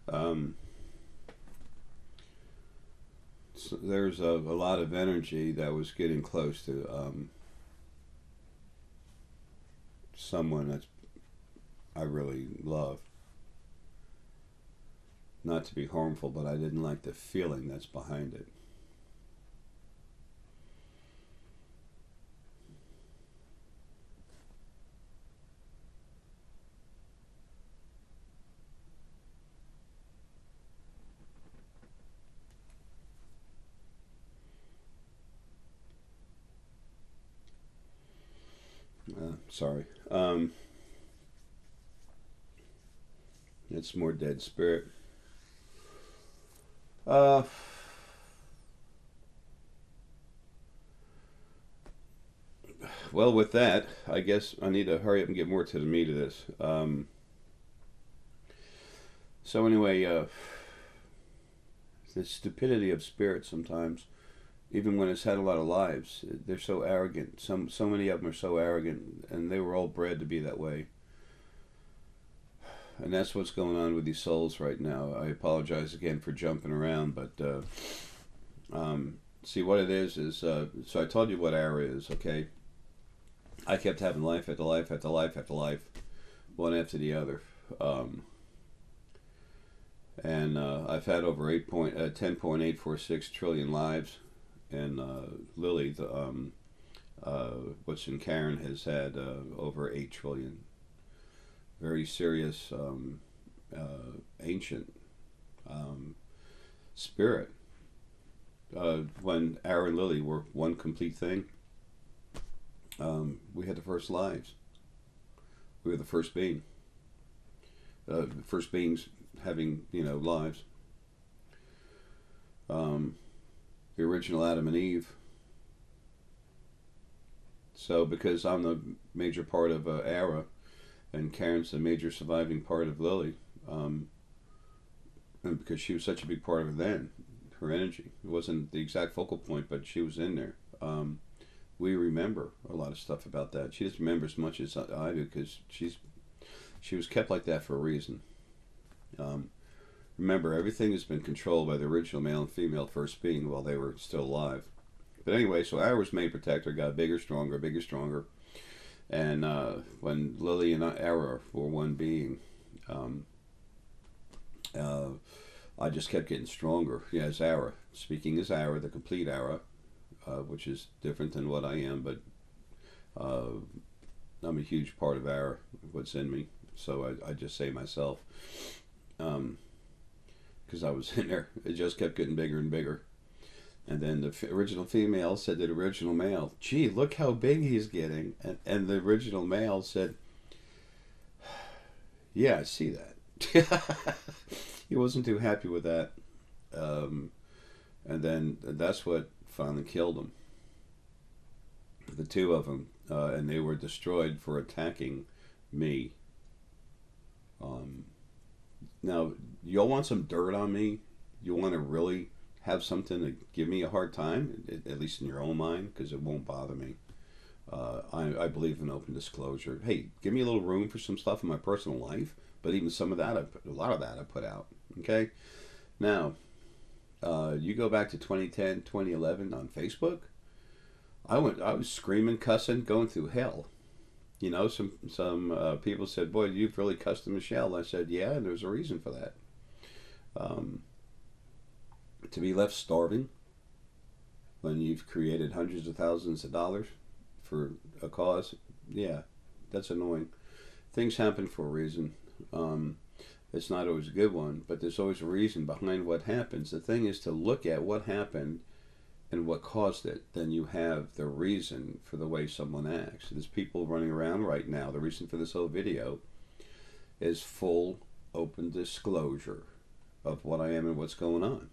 Um, so there's a lot of energy that was getting close to someone that I really love. Not to be harmful, but I didn't like the feeling that's behind it. Sorry. It's more dead spirit. Uh, well, with that, I guess I need to hurry up and get more to the meat of this. So anyway, the stupidity of spirit sometimes, even when it's had a lot of lives, they're so arrogant. So many of them are so arrogant, and they were all bred to be that way. And that's what's going on with these souls right now. I apologize again for jumping around, but see what it is. So I told you what era is, okay? I kept having life after life after life after life, one after the other. And I've had over 10.846 trillion lives, and Lily, what's in Karen, has had over 8 trillion. Very serious, ancient spirit. When Ara and Lily were one complete thing, we had the first lives. We were the first being. First beings having, lives. The original Adam and Eve. So because I'm the major part of Ara, and Karen's the major surviving part of Lily, and because she was such a big part of her then, her energy. It wasn't the exact focal point, but she was in there. We remember a lot of stuff about that. She doesn't remember as much as I do because she was kept like that for a reason. Remember, everything has been controlled by the original male and female first being while they were still alive. But anyway, so Ara's main protector got bigger, stronger. And when Lily and Ara were one being, I just kept getting stronger. Yeah, as Ara. Speaking as Ara, the complete Ara, which is different than what I am, but I'm a huge part of Ara, what's in me. So I just say myself, because I was in there. It just kept getting bigger and bigger. And then the original female said to the original male, "Gee, look how big he's getting." And the original male said, "Yeah, I see that." He wasn't too happy with that. And then that's what finally killed him. The two of them. And they were destroyed for attacking me. Now, y'all want some dirt on me? You want to really have something to give me a hard time, at least in your own mind, because it won't bother me. I believe in open disclosure. Hey, give me a little room for some stuff in my personal life, but even some of that, a lot of that I put out. Okay? Now, you go back to 2010, 2011 on Facebook, I was screaming, cussing, going through hell. Some people said, "Boy, you've really cussed Michelle." I said, "Yeah, and there's a reason for that." To be left starving when you've created hundreds of thousands of dollars for a cause, yeah, that's annoying. Things happen for a reason. It's not always a good one, but there's always a reason behind what happens. The thing is to look at what happened and what caused it. Then you have the reason for the way someone acts. There's people running around right now. The reason for this whole video is full open disclosure of what I am and what's going on.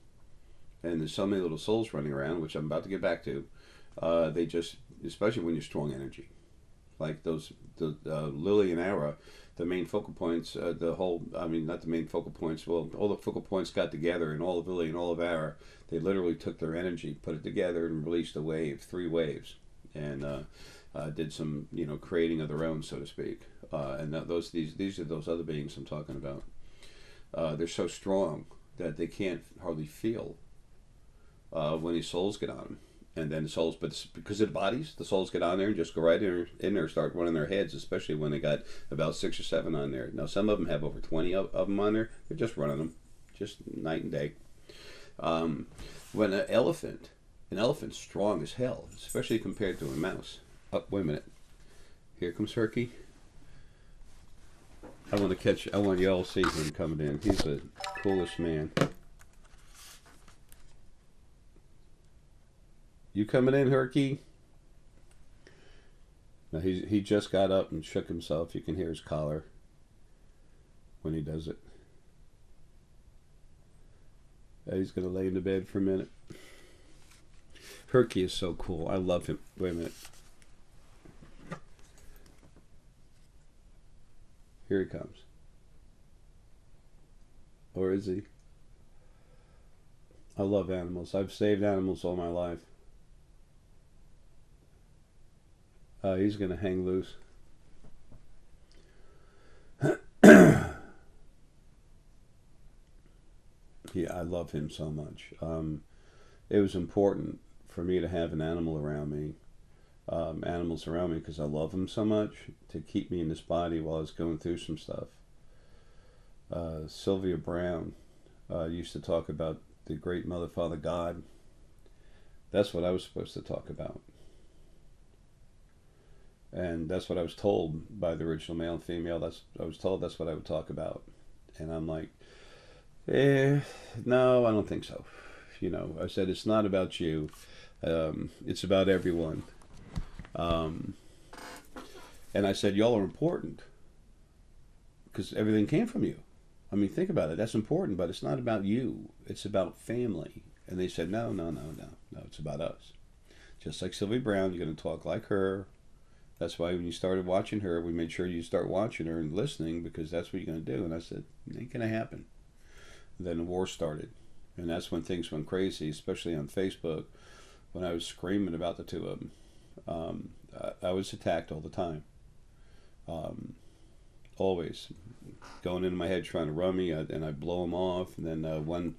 And there's so many little souls running around, which I'm about to get back to. They just, especially when you're strong energy, like the Lily and Ara, the main focal points, not the main focal points, well, all the focal points got together, and all of Lily and all of Ara, they literally took their energy, put it together, and released a wave, 3 waves, and did some, creating of their own, so to speak. And these are those other beings I'm talking about. they're so strong that they can't hardly feel when these souls get on them. And then the souls, but it's because of the bodies, the souls get on there and just go right in there, start running their heads, especially when they got about 6 or 7 on there. Now, some of them have over 20 of them on there. They're just running them, just night and day. When an elephant's strong as hell, especially compared to a mouse. Oh, wait a minute. Here comes Herky. I want you all to see him coming in. He's the coolest man. You coming in, Herky? Now he just got up and shook himself. You can hear his collar when he does it. He's gonna lay in the bed for a minute. Herky is so cool. I love him. Wait a minute. Here he comes. Or is he? I love animals. I've saved animals all my life. He's going to hang loose. Yeah, I love him so much. It was important for me to have an animal around me. Animals around me because I love them so much, to keep me in this body while I was going through some stuff. Sylvia Brown used to talk about the great Mother, Father, God. That's what I was supposed to talk about. And that's what I was told by the original male and female. I was told that's what I would talk about. And I'm like, no, I don't think so. You know, I said, it's not about you. It's about everyone. And I said, y'all are important because everything came from you. I mean, think about it. That's important, but it's not about you. It's about family. And they said, no, it's about us. Just like Sylvia Brown, you're going to talk like her. That's why when you started watching her, we made sure you start watching her and listening, because that's what you're going to do. And I said, it ain't going to happen. And then the war started. And that's when things went crazy, especially on Facebook, when I was screaming about the two of them. I was attacked all the time. Always. Going into my head trying to run me, and I blow them off. And then when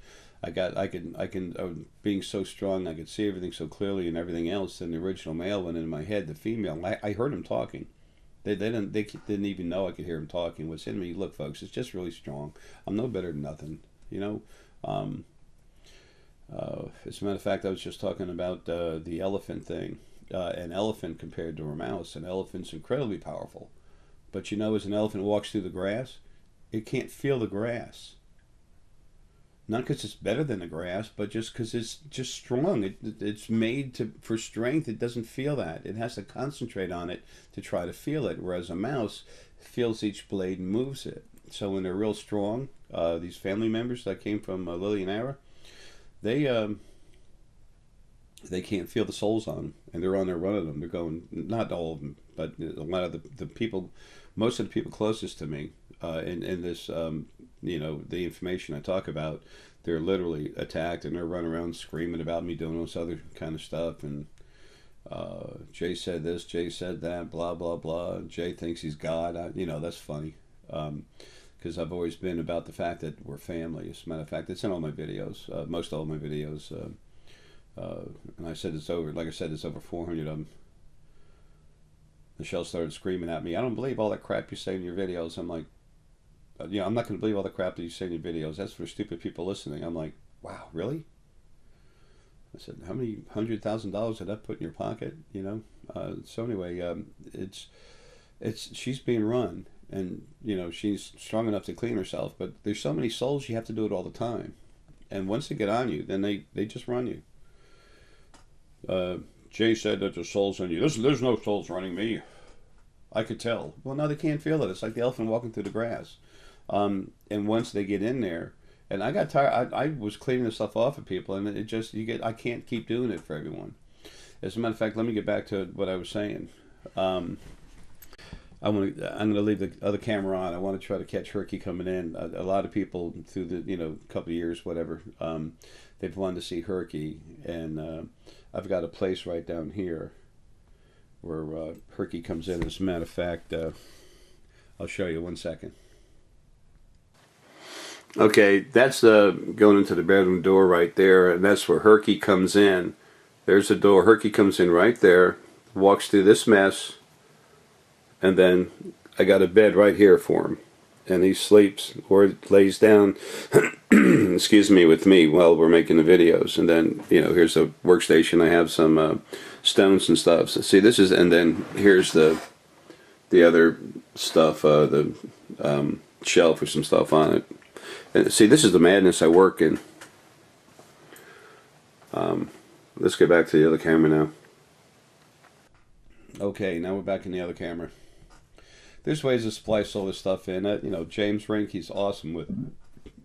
being so strong, I could see everything so clearly and everything else. And the original male went into my head. The female, I heard him talking. They didn't even know I could hear him talking. What's in me? Look, folks, it's just really strong. I'm no better than nothing, you know. As a matter of fact, I was just talking about the elephant thing. An elephant compared to a mouse. An elephant's incredibly powerful, but you know, as an elephant walks through the grass, it can't feel the grass. Not because it's better than the grass, but just because it's just strong. It's made for strength. It doesn't feel that. It has to concentrate on it to try to feel it. Whereas a mouse feels each blade and moves it. So when they're real strong, these family members that came from Lily and Ara, they can't feel the souls on them, and they're on there running them. They're going, not all of them, but a lot of the people, most of the people closest to me, in this, you know, the information I talk about, they're literally attacked, and they're running around screaming about me doing all this other kind of stuff, and Jay said this, Jay said that, blah, blah, blah. Jay thinks he's God. You know, that's funny, because I've always been about the fact that we're family. As a matter of fact, it's in all my videos, most all my videos, and I said it's over, like I said, it's over 400 of them. Michelle started screaming at me, I don't believe all that crap you say in your videos. I'm like, you know, I'm not going to believe all the crap that you say in your videos. That's for stupid people listening. I'm like, wow, really? I said, how many $100,000 did I put in your pocket? You know? So anyway, she's being run, and, you know, she's strong enough to clean herself, but there's so many souls, you have to do it all the time. And once they get on you, then they just run you. Jay said that there's souls on you. There's no souls running me. I could tell. Well, no, they can't feel it. It's like the elephant walking through the grass. And once they get in there, and I got tired. I was cleaning the stuff off of people, and it just, I can't keep doing it for everyone. As a matter of fact, let me get back to what I was saying. I'm going to leave the other camera on. I want to try to catch Herky coming in. A lot of people through the, you know, couple of years, whatever, they've wanted to see Herky, and I've got a place right down here where Herky comes in. As a matter of fact, I'll show you 1 second. Okay, that's going into the bedroom door right there, and that's where Herky comes in. There's the door. Herky comes in right there, walks through this mess, and then I got a bed right here for him. And he sleeps or lays down, excuse me, with me while we're making the videos. And then, here's a workstation. I have some stones and stuff. So see, this is, and then here's the other stuff, the shelf with some stuff on it. And see, this is the madness I work in. Let's get back to the other camera now. Okay, now we're back in the other camera. There's ways to splice all this stuff in. James Rink, he's awesome with,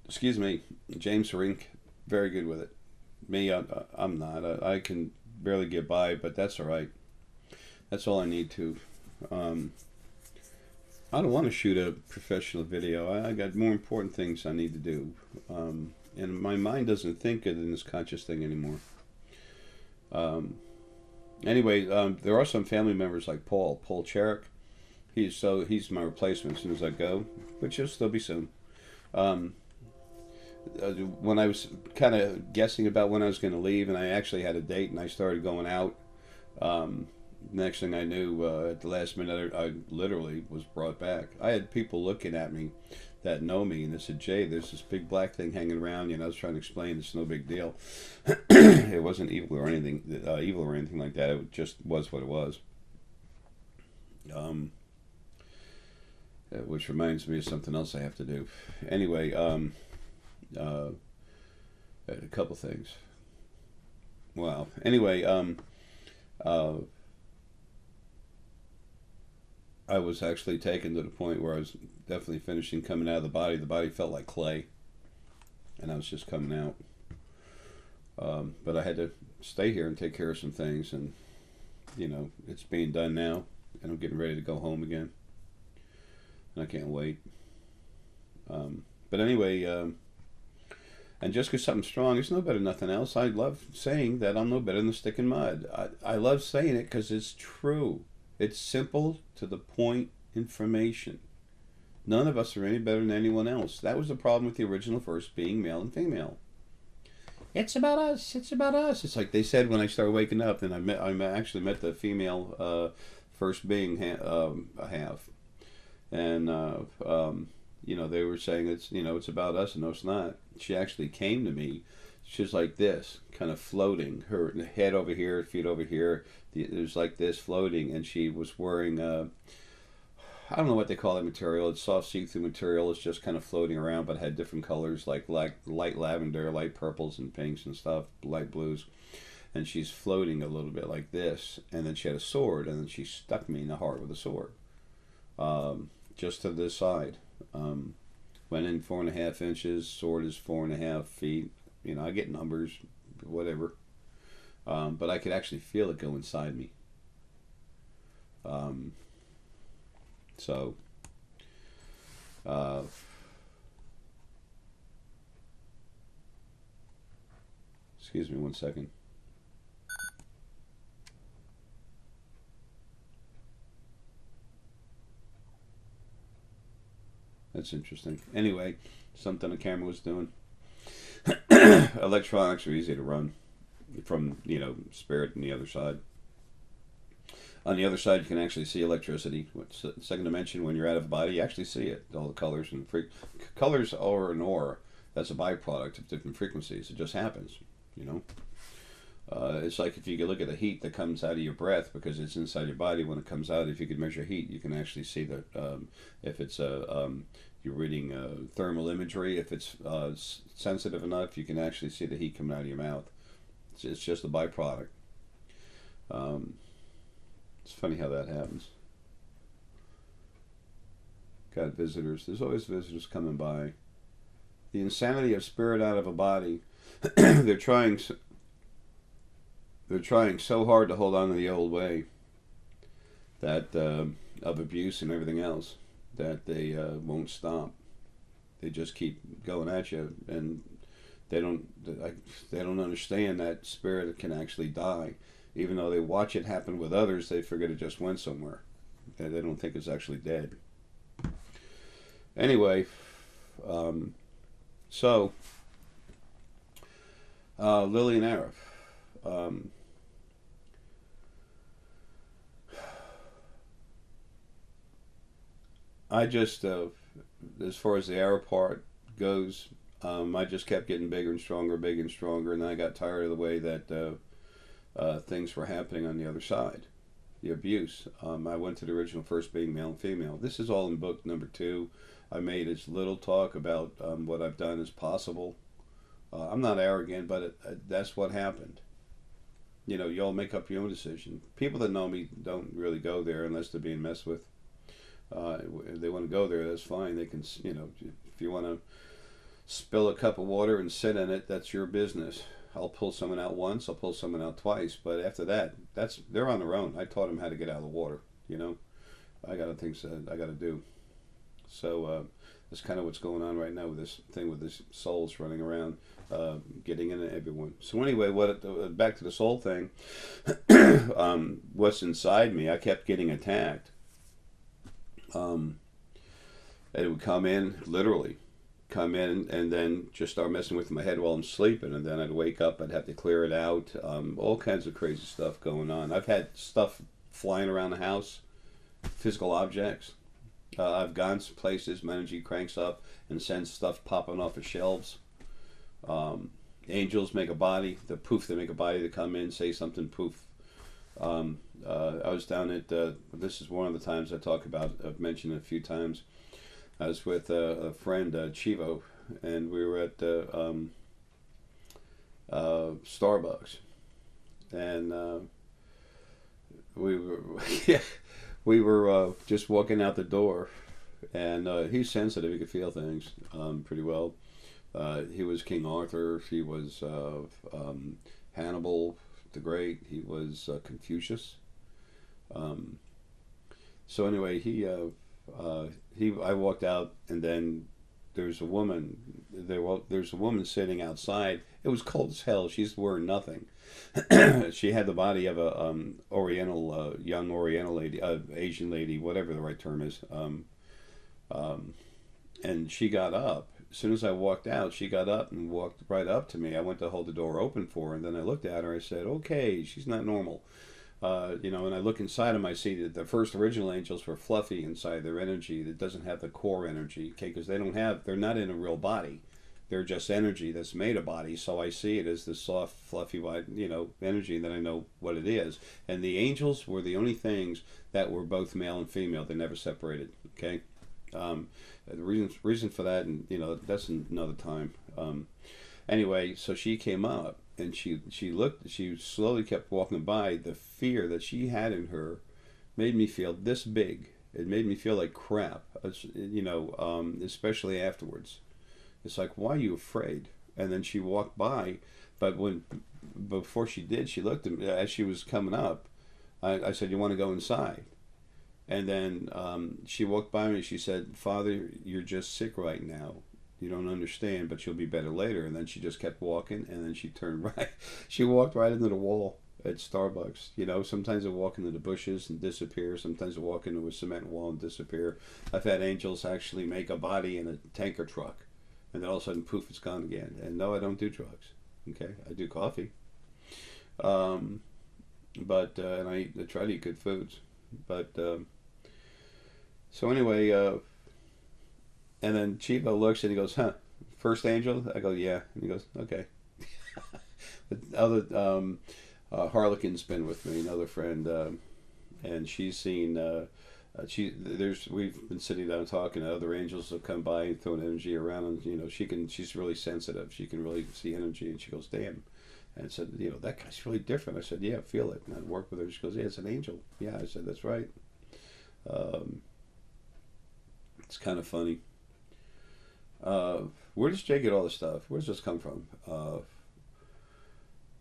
excuse me, James Rink, very good with it. Me, I'm not. I can barely get by, but that's all right. That's all I need to. I don't want to shoot a professional video. I got more important things I need to do. And my mind doesn't think it in this conscious thing anymore. Anyway, there are some family members like Paul Cherick. He's my replacement as soon as I go, which will still be soon. When I was kind of guessing about when I was going to leave, and I actually had a date, and I started going out. Next thing I knew, at the last minute, I literally was brought back. I had people looking at me that know me, and they said, "Jay, there's this big black thing hanging around." I was trying to explain it's no big deal. It wasn't evil or anything like that. It just was what it was. Which reminds me of something else I have to do. Anyway, a couple things. Wow. Anyway, I was actually taken to the point where I was definitely finishing coming out of the body. The body felt like clay, and I was just coming out. But I had to stay here and take care of some things, and it's being done now, and I'm getting ready to go home again. I can't wait. But anyway, and just because something's strong, it's no better than nothing else. I love saying that I'm no better than a stick in mud. I love saying it because it's true. It's simple, to the point information. None of us are any better than anyone else. That was the problem with the original verse being male and female. It's about us. It's about us. It's like they said when I started waking up, and I actually met the female first being a half. And they were saying it's about us, and no, it's not. She actually came to me. She was like this, kind of floating. Her head over here, feet over here. It was like this, floating, and she was wearing I don't know what they call that material. It's soft see-through material. It's just kind of floating around, but had different colors like light lavender, light purples and pinks and stuff, light blues. And she's floating a little bit like this. And then she had a sword, and then she stuck me in the heart with a sword. Just to this side. Went in 4.5 inches. Sword is 4.5 feet. I get numbers, whatever. But I could actually feel it go inside me. Excuse me one second. That's interesting. Anyway, something the camera was doing. Electronics are easy to run from, spirit on the other side. On the other side, you can actually see electricity. Second dimension, when you're out of the body, you actually see it. All the colors and colors are an aura. That's a byproduct of different frequencies. It just happens, It's like if you could look at the heat that comes out of your breath, because it's inside your body. When it comes out, if you could measure heat, you can actually see that if it's you're reading thermal imagery. If it's sensitive enough, you can actually see the heat coming out of your mouth. It's just a byproduct. It's funny how that happens. Got visitors. There's always visitors coming by. The insanity of spirit out of a body. They're trying so hard to hold on to the old way that of abuse and everything else, that they won't stop. They just keep going at you, and they don't understand that spirit can actually die. Even though they watch it happen with others, they forget it just went somewhere. They don't think it's actually dead. Anyway, So, Lily and Arif. Um, I just, as far as the Arif part goes, I just kept getting bigger and stronger, bigger and stronger, and then I got tired of the way that things were happening on the other side, the abuse. I went to the original first being male and female. This is all in book number 2. I made as little talk about what I've done as possible. I'm not arrogant, but that's what happened. You know, you all make up your own decision. People that know me don't really go there unless they're being messed with. If they want to go there, that's fine. They can, you know, if you want to spill a cup of water and sit in it, that's your business. I'll pull someone out once, I'll pull someone out twice, but after that, they're on their own. I taught them how to get out of the water. You know, I got things that I got to do. So that's kind of what's going on right now with this thing with this souls running around, getting into everyone. So anyway, back to the soul thing. What's inside me? I kept getting attacked. It would come in, literally come in, and then just start messing with my head while I'm sleeping, and then I'd wake up, I'd have to clear it out. All kinds of crazy stuff going on. I've had stuff flying around the house, physical objects. I've gone to places, my energy cranks up and sends stuff popping off of shelves. Angels make a body, the poof, they make a body to come in, say something, poof. I was down at, this is one of the times I talk about, I've mentioned it a few times. I was with a friend, Chivo, and we were at Starbucks. And we were, yeah, we were just walking out the door, and he's sensitive, he could feel things pretty well. He was King Arthur, he was Hannibal the Great, he was Confucius. So anyway, I walked out, and then there's a woman. There's a woman sitting outside. It was cold as hell. She's wearing nothing. She had the body of a Oriental, young Oriental lady, Asian lady, whatever the right term is. And she got up. As soon as I walked out, she got up and walked right up to me. I went to hold the door open for her, and then I looked at her. I said, "Okay, she's not normal." You know, and I look inside them, I see that the first original angels were fluffy inside their energy that doesn't have the core energy, okay, because they're not in a real body. They're just energy that's made a body, so I see it as the soft, fluffy, you know, energy that I know what it is. And the angels were the only things that were both male and female. They never separated, okay? The reason for that, and, you know, that's another time. Anyway, so she came up, and she looked, she slowly kept walking by. The fear that she had in her made me feel this big. It made me feel like crap, you know, especially afterwards. It's like, why are you afraid? And then she walked by, but before she did, she looked at me as she was coming up. I said, "You want to go inside?" And then she walked by me. She said, "Father, you're just sick right now. You don't understand, but you'll be better later." And then she just kept walking, and then she turned right. She walked right into the wall at Starbucks. You know, sometimes I walk into the bushes and disappear. Sometimes I walk into a cement wall and disappear. I've had angels actually make a body in a tanker truck, and then all of a sudden, poof, it's gone again. And no, I don't do drugs. Okay, I do coffee. But and I try to eat good foods. But so anyway. And then Chivo looks and he goes, "Huh, first angel?" I go, "Yeah." And he goes, "Okay." The other Harlequin's been with me, another friend, and she's seen. We've been sitting down talking. Other angels have come by and thrown energy around, and you know she's really sensitive. She can really see energy, and she goes, "Damn." And said, "You know, that guy's really different." I said, "Yeah, feel it." And I worked with her. She goes, "Yeah, it's an angel." Yeah, I said, "That's right." It's kind of funny. Where does Jay get all this stuff? Where does this come from?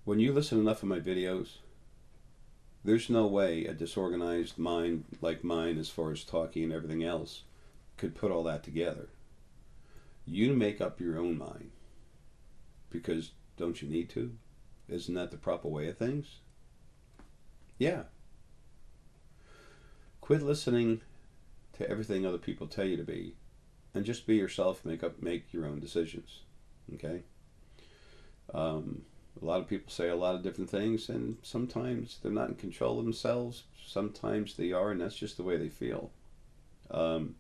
When you listen enough of my videos, there's no way a disorganized mind like mine, as far as talking and everything else, could put all that together. You make up your own mind. Because don't you need to? Isn't that the proper way of things? Yeah. Quit listening to everything other people tell you to be, and just be yourself. Make your own decisions. Okay. A lot of people say a lot of different things, and sometimes they're not in control of themselves. Sometimes they are, and that's just the way they feel. Um,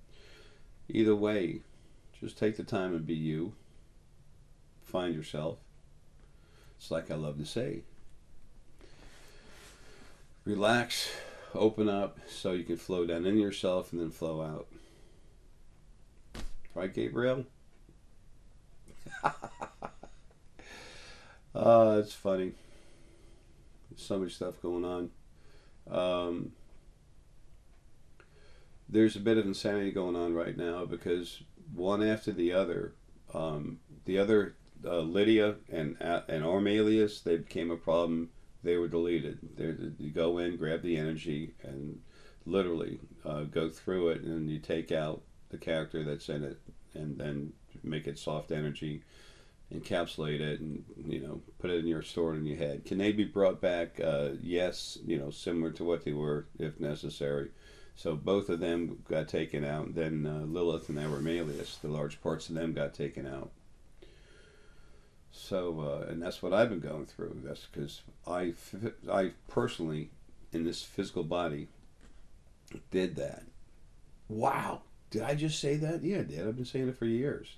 Either way, just take the time and be you. Find yourself. It's like I love to say, relax, open up so you can flow down in yourself and then flow out. Right, Gabriel? It's funny. There's so much stuff going on. Um, there's a bit of insanity going on right now because one after the other Lydia and Armalius, they became a problem. They were deleted. You go in, grab the energy, and literally go through it, and you take out the character that's in it, and then make it soft energy, encapsulate it, and put it in your store in your head. Can they be brought back? Yes, similar to what they were if necessary. So both of them got taken out. Then Lilith and Aramalius, the large parts of them got taken out. So, and that's what I've been going through. That's because I personally, in this physical body, did that. Wow. Did I just say that? Yeah, I did. I've been saying it for years.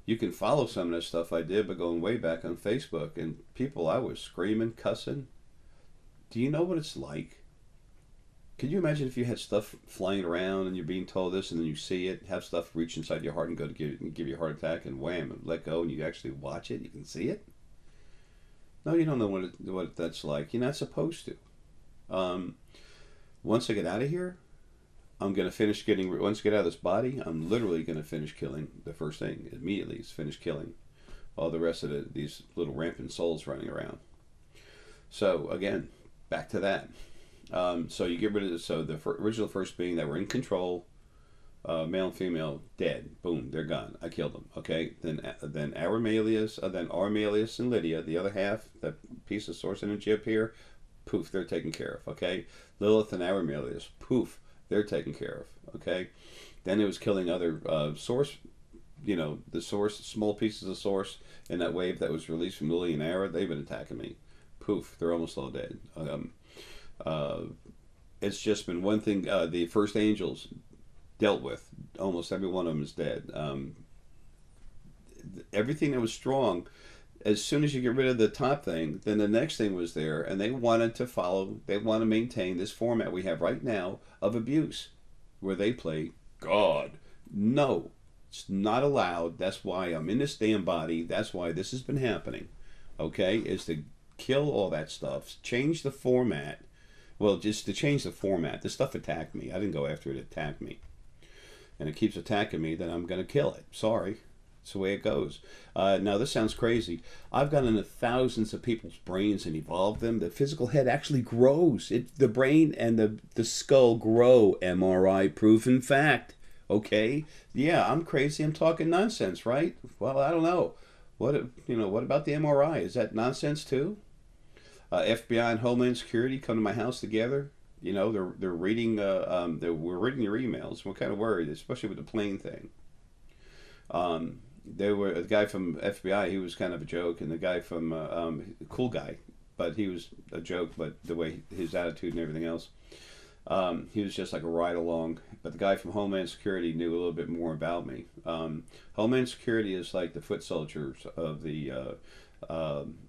You can follow some of that stuff I did by going way back on Facebook. And people, I was screaming, cussing. Do you know what it's like? Could you imagine if you had stuff flying around and you're being told this and then you see it, have stuff reach inside your heart and go to give you a heart attack and wham, and let go and you actually watch it, you can see it? No, you don't know what that's like. You're not supposed to. Once I get out of here, I'm going to finish once I get out of this body, I'm literally going to finish killing. The first thing immediately is finish killing all the rest of these little rampant souls running around. So again, back to that. So you get rid of the original first being that were in control, male and female, dead. Boom, they're gone. I killed them. Okay, then Aramalius, then Armalius and Lydia, the other half, that piece of source energy up here, poof, they're taken care of. Okay, Lilith and Aramalius, poof, they're taken care of. Okay, then it was killing other source, the source, small pieces of source in that wave that was released from Lily and Ara. They've been attacking me. Poof, they're almost all dead. It's just been one thing the first angels dealt with. Almost every one of them is dead. Everything that was strong, as soon as you get rid of the top thing, then the next thing was there, and they want to maintain this format we have right now of abuse, where they play God. No, it's not allowed. That's why I'm in this damn body. That's why this has been happening. Okay, is to kill all that stuff, change the format. Well, just to change the format. This stuff attacked me. I didn't go after it. It attacked me. And it keeps attacking me, then I'm going to kill it. Sorry. It's the way it goes. Now, this sounds crazy. I've gone into thousands of people's brains and evolved them. The physical head actually grows. The brain and the skull grow. MRI proven fact. Okay? Yeah, I'm crazy. I'm talking nonsense, right? Well, I don't know. What about the MRI? Is that nonsense too? FBI and Homeland Security come to my house together. They're reading. We're reading your emails. We're kind of worried, especially with the plane thing. There were a guy from FBI. He was kind of a joke, and the guy from cool guy, but he was a joke. But the way his attitude and everything else, he was just like a ride along. But the guy from Homeland Security knew a little bit more about me. Homeland Security is like the foot soldiers of the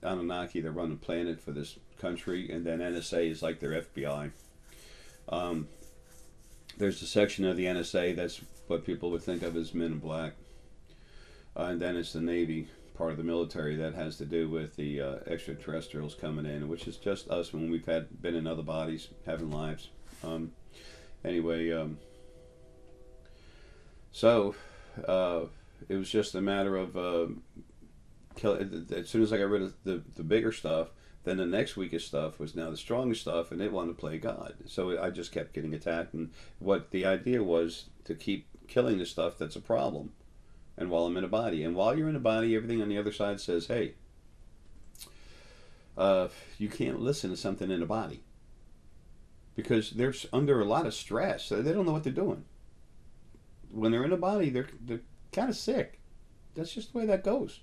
Anunnaki that run the planet for this country, and then NSA is like their FBI. There's a section of the NSA that's what people would think of as Men in Black, and then it's the Navy part of the military that has to do with the extraterrestrials coming in, which is just us when we've been in other bodies having lives. Anyway, so it was just a matter of as soon as I got rid of the bigger stuff, then the next weakest stuff was now the strongest stuff, and they wanted to play God. So I just kept getting attacked, and what the idea was to keep killing the stuff that's a problem. And while I'm in a body, and while you're in a body, everything on the other side says, hey, you can't listen to something in a body because they're under a lot of stress. They don't know what they're doing. When they're in a body, they're kind of sick. That's just the way that goes.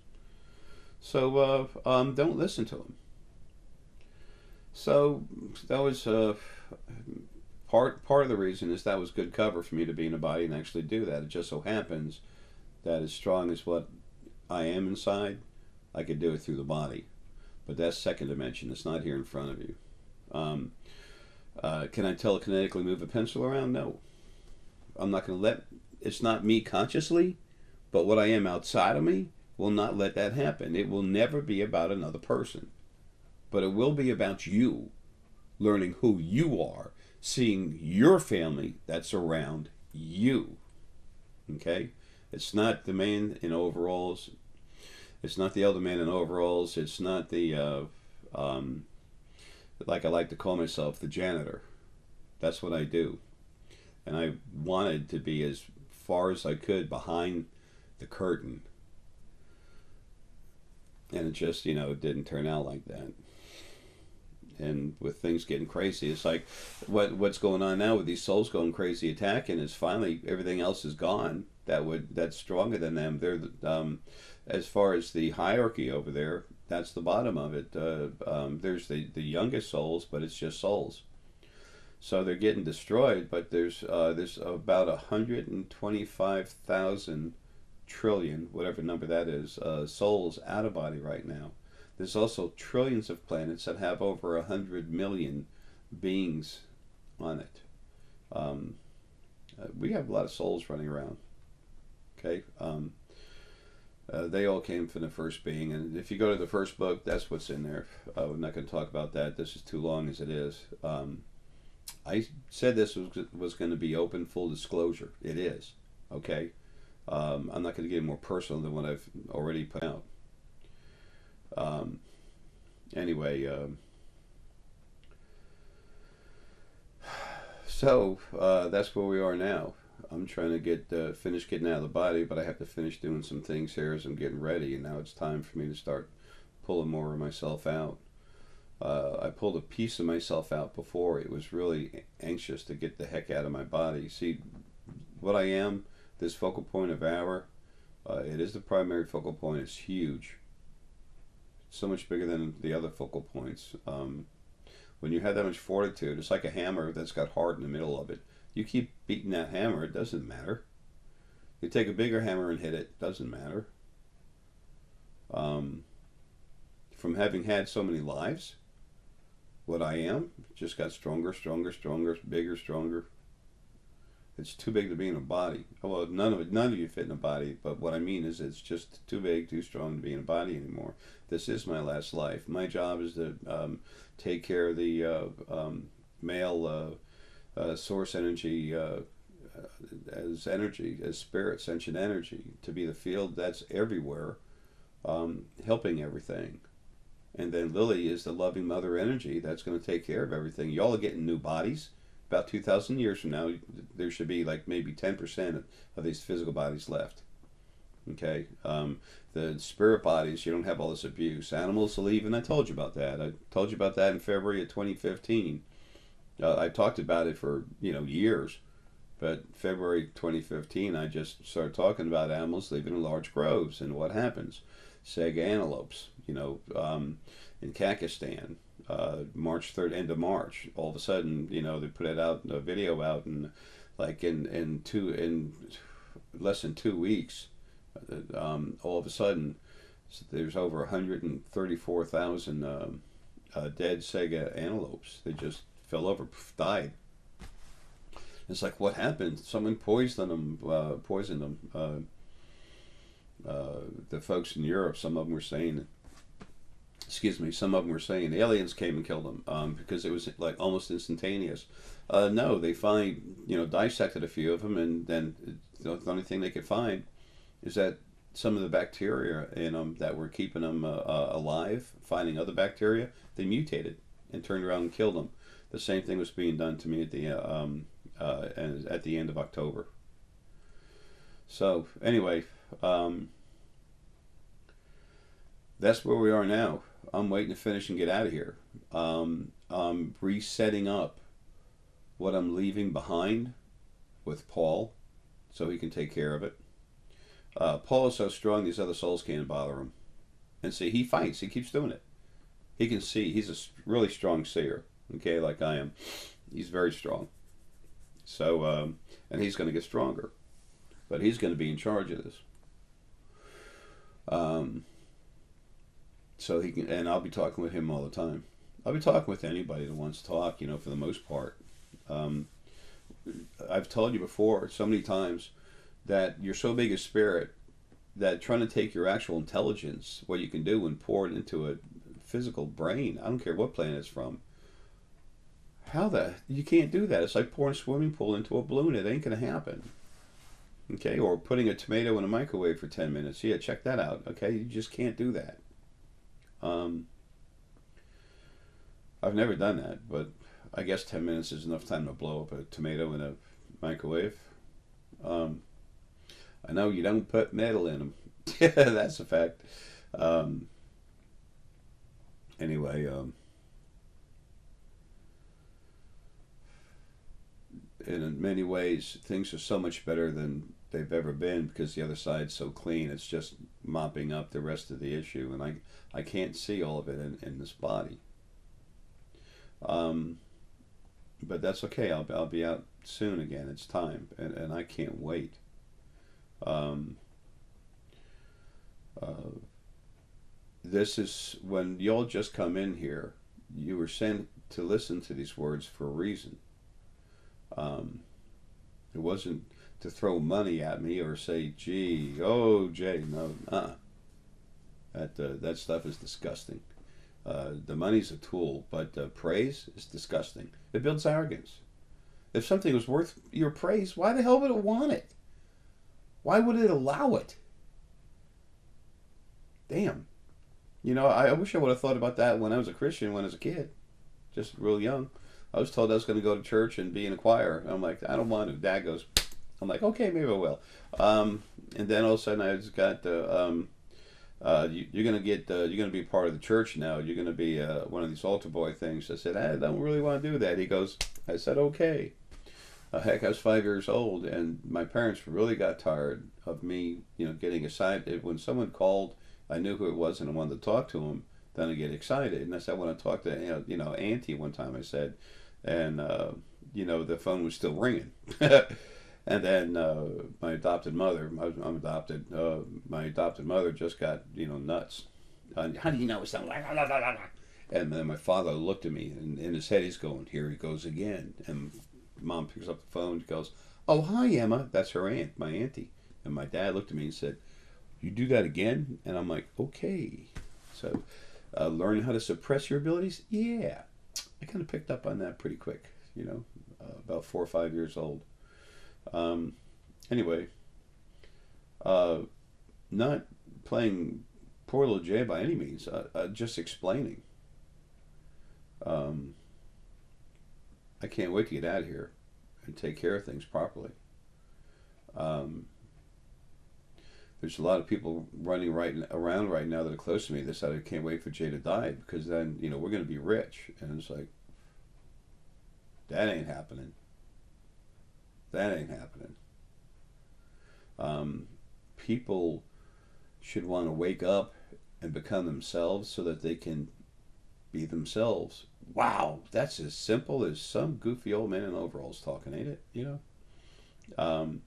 So don't listen to them. So that was part of the reason is that was good cover for me to be in a body and actually do that. It just so happens that as strong as what I am inside, I could do it through the body. But that's second dimension. It's not here in front of you. Um, can I telekinetically move a pencil around? No. I'm not going to let. It's not me consciously, but what I am outside of me will not let that happen. It will never be about another person, but it will be about you learning who you are, seeing your family that's around you. Okay? It's not the man in overalls. It's not the elder man in overalls. It's not the, like I like to call myself, the janitor. That's what I do. And I wanted to be as far as I could behind the curtain. And it just, it didn't turn out like that. And with things getting crazy, it's like what's going on now with these souls going crazy attacking is finally everything else is gone. That's stronger than them. They're as far as the hierarchy over there, that's the bottom of it. There's the youngest souls, but it's just souls. So they're getting destroyed. But there's about 125,000 trillion, whatever number that is, souls out of body right now. There's also trillions of planets that have over 100 million beings on it. We have a lot of souls running around. Okay, they all came from the first being, and if you go to the first book, that's what's in there. We're not going to talk about that. This is too long as it is. I said this was going to be open, full disclosure. It is. Okay. I'm not going to get more personal than what I've already put out. Anyway, so that's where we are now. I'm trying to get finish getting out of the body, but I have to finish doing some things here as I'm getting ready, and now it's time for me to start pulling more of myself out. I pulled a piece of myself out before. It was really anxious to get the heck out of my body. See, what I am, this focal point of hour, it is the primary focal point. It's huge. So much bigger than the other focal points. When you have that much fortitude, it's like a hammer that's got heart in the middle of it. You keep beating that hammer, it doesn't matter. You take a bigger hammer and hit it, doesn't matter. From having had so many lives, what I am just got stronger, stronger, stronger, bigger, stronger. It's too big to be in a body. Well, none of you fit in a body, but what I mean is it's just too big, too strong to be in a body anymore. This is my last life. My job is to take care of the male source energy as spirit, sentient energy, to be the field that's everywhere, helping everything. And then Lily is the loving mother energy that's going to take care of everything. Y'all are getting new bodies. About 2,000 years from now, there should be like maybe 10% of these physical bodies left. Okay, the spirit bodies, you don't have all this abuse. Animals will leave, and I told you about that. I told you about that in February of 2015. I talked about it for years, but February 2015, I just started talking about animals living in large groves and what happens. Sega antelopes, in Kakistan. March 3rd, end of March, all of a sudden, they put it out, a video out, and like in less than 2 weeks, all of a sudden, there's over 134,000 dead Sega antelopes. They just fell over, died. It's like, what happened? Someone poisoned them. The folks in Europe, some of them were saying aliens came and killed them because it was like almost instantaneous. No, they dissected a few of them, and then the only thing they could find is that some of the bacteria in them that were keeping them alive, finding other bacteria, they mutated and turned around and killed them. The same thing was being done to me at the end of October. So anyway, that's where we are now. I'm waiting to finish and get out of here. I'm resetting up what I'm leaving behind with Paul so he can take care of it. Paul is so strong, these other souls can't bother him. And see, he fights. He keeps doing it. He can see. He's a really strong seer. Okay, like I am. He's very strong. So, and he's going to get stronger. But he's going to be in charge of this. So he can, and I'll be talking with him all the time. I'll be talking with anybody that wants to talk, for the most part. I've told you before so many times that you're so big a spirit that trying to take your actual intelligence, what you can do, and pour it into a physical brain, I don't care what planet it's from. You can't do that. It's like pouring a swimming pool into a balloon. It ain't going to happen. Okay, or putting a tomato in a microwave for 10 minutes. Yeah, check that out. Okay, you just can't do that. I've never done that, but I guess 10 minutes is enough time to blow up a tomato in a microwave. I know you don't put metal in them. That's a fact. Anyway, and in many ways, things are so much better than they've ever been because the other side's so clean. It's just mopping up the rest of the issue, and I can't see all of it in this body. But that's okay. I'll be out soon again. It's time, and I can't wait. This is when y'all just come in here. You were sent to listen to these words for a reason. It wasn't to throw money at me or say, "Gee, oh Jay," no, that stuff is disgusting. The money's a tool, but praise is disgusting. It builds arrogance. If something was worth your praise, why the hell would it want it? Why would it allow it? Damn. I wish I would have thought about that when I was a Christian, when I was a kid, just real young. I was told I was going to go to church and be in a choir. I'm like, I don't want to. Dad goes, I'm like, okay, maybe I will. And then all of a sudden I just got you're gonna be part of the church now. You're gonna be one of these altar boy things. I said, I don't really want to do that. He goes, I said, okay. Heck, I was 5 years old, and my parents really got tired of me, getting excited. When someone called, I knew who it was, and I wanted to talk to him. Then I get excited, and I said, I want to talk to Auntie one time. I said, and the phone was still ringing. And then my adopted mother, I'm adopted. My adopted mother just got nuts. How do you know something? And then my father looked at me, and in his head he's going, "Here he goes again." And Mom picks up the phone and goes, "Oh, hi Emma." That's her aunt, my auntie. And my dad looked at me and said, "You do that again?" And I'm like, "Okay." So, learning how to suppress your abilities, yeah, I kind of picked up on that pretty quick. About 4 or 5 years old. Anyway, not playing poor little Jay by any means, just explaining. I can't wait to get out of here and take care of things properly. There's a lot of people running around right now that are close to me that said, I can't wait for Jay to die because then, we're going to be rich. And it's like, that ain't happening. That ain't happening. People should want to wake up and become themselves so that they can be themselves. Wow, that's as simple as some goofy old man in overalls talking, ain't it? I'm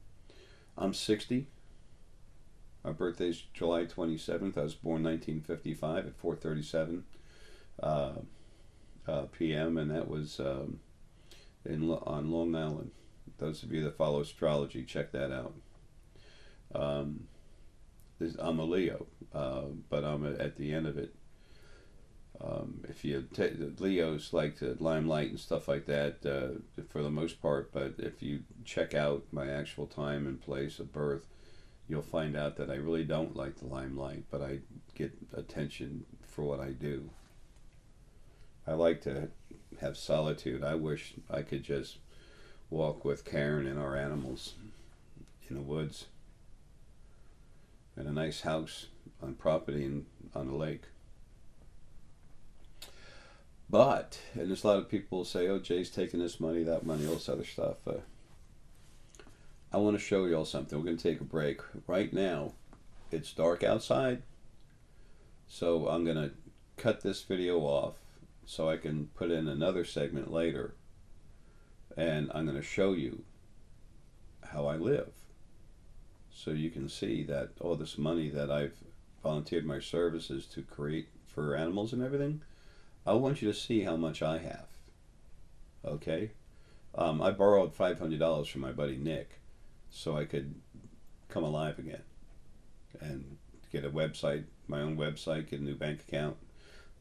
60. My birthday's July 27th. I was born 1955 at 4:37 p.m. and that was on Long Island. Those of you that follow astrology, check that out. I'm a Leo, but I'm at the end of it. If you Leos like the limelight and stuff like that for the most part, but if you check out my actual time and place of birth, you'll find out that I really don't like the limelight, but I get attention for what I do. I like to have solitude. I wish I could just walk with Karen and our animals in the woods in a nice house on property and on a lake. But, and there's a lot of people who say, oh, Jay's taking this money, that money, all this other stuff. I want to show y'all something. We're going to take a break right now. it's dark outside, so I'm going to cut this video off so I can put in another segment later, and I'm going to show you how I live, so you can see that all this money that I've volunteered my services to create for animals and everything, I want you to see how much I have. Okay? I borrowed $500 from my buddy Nick so I could come alive again and get a website, my own website, get a new bank account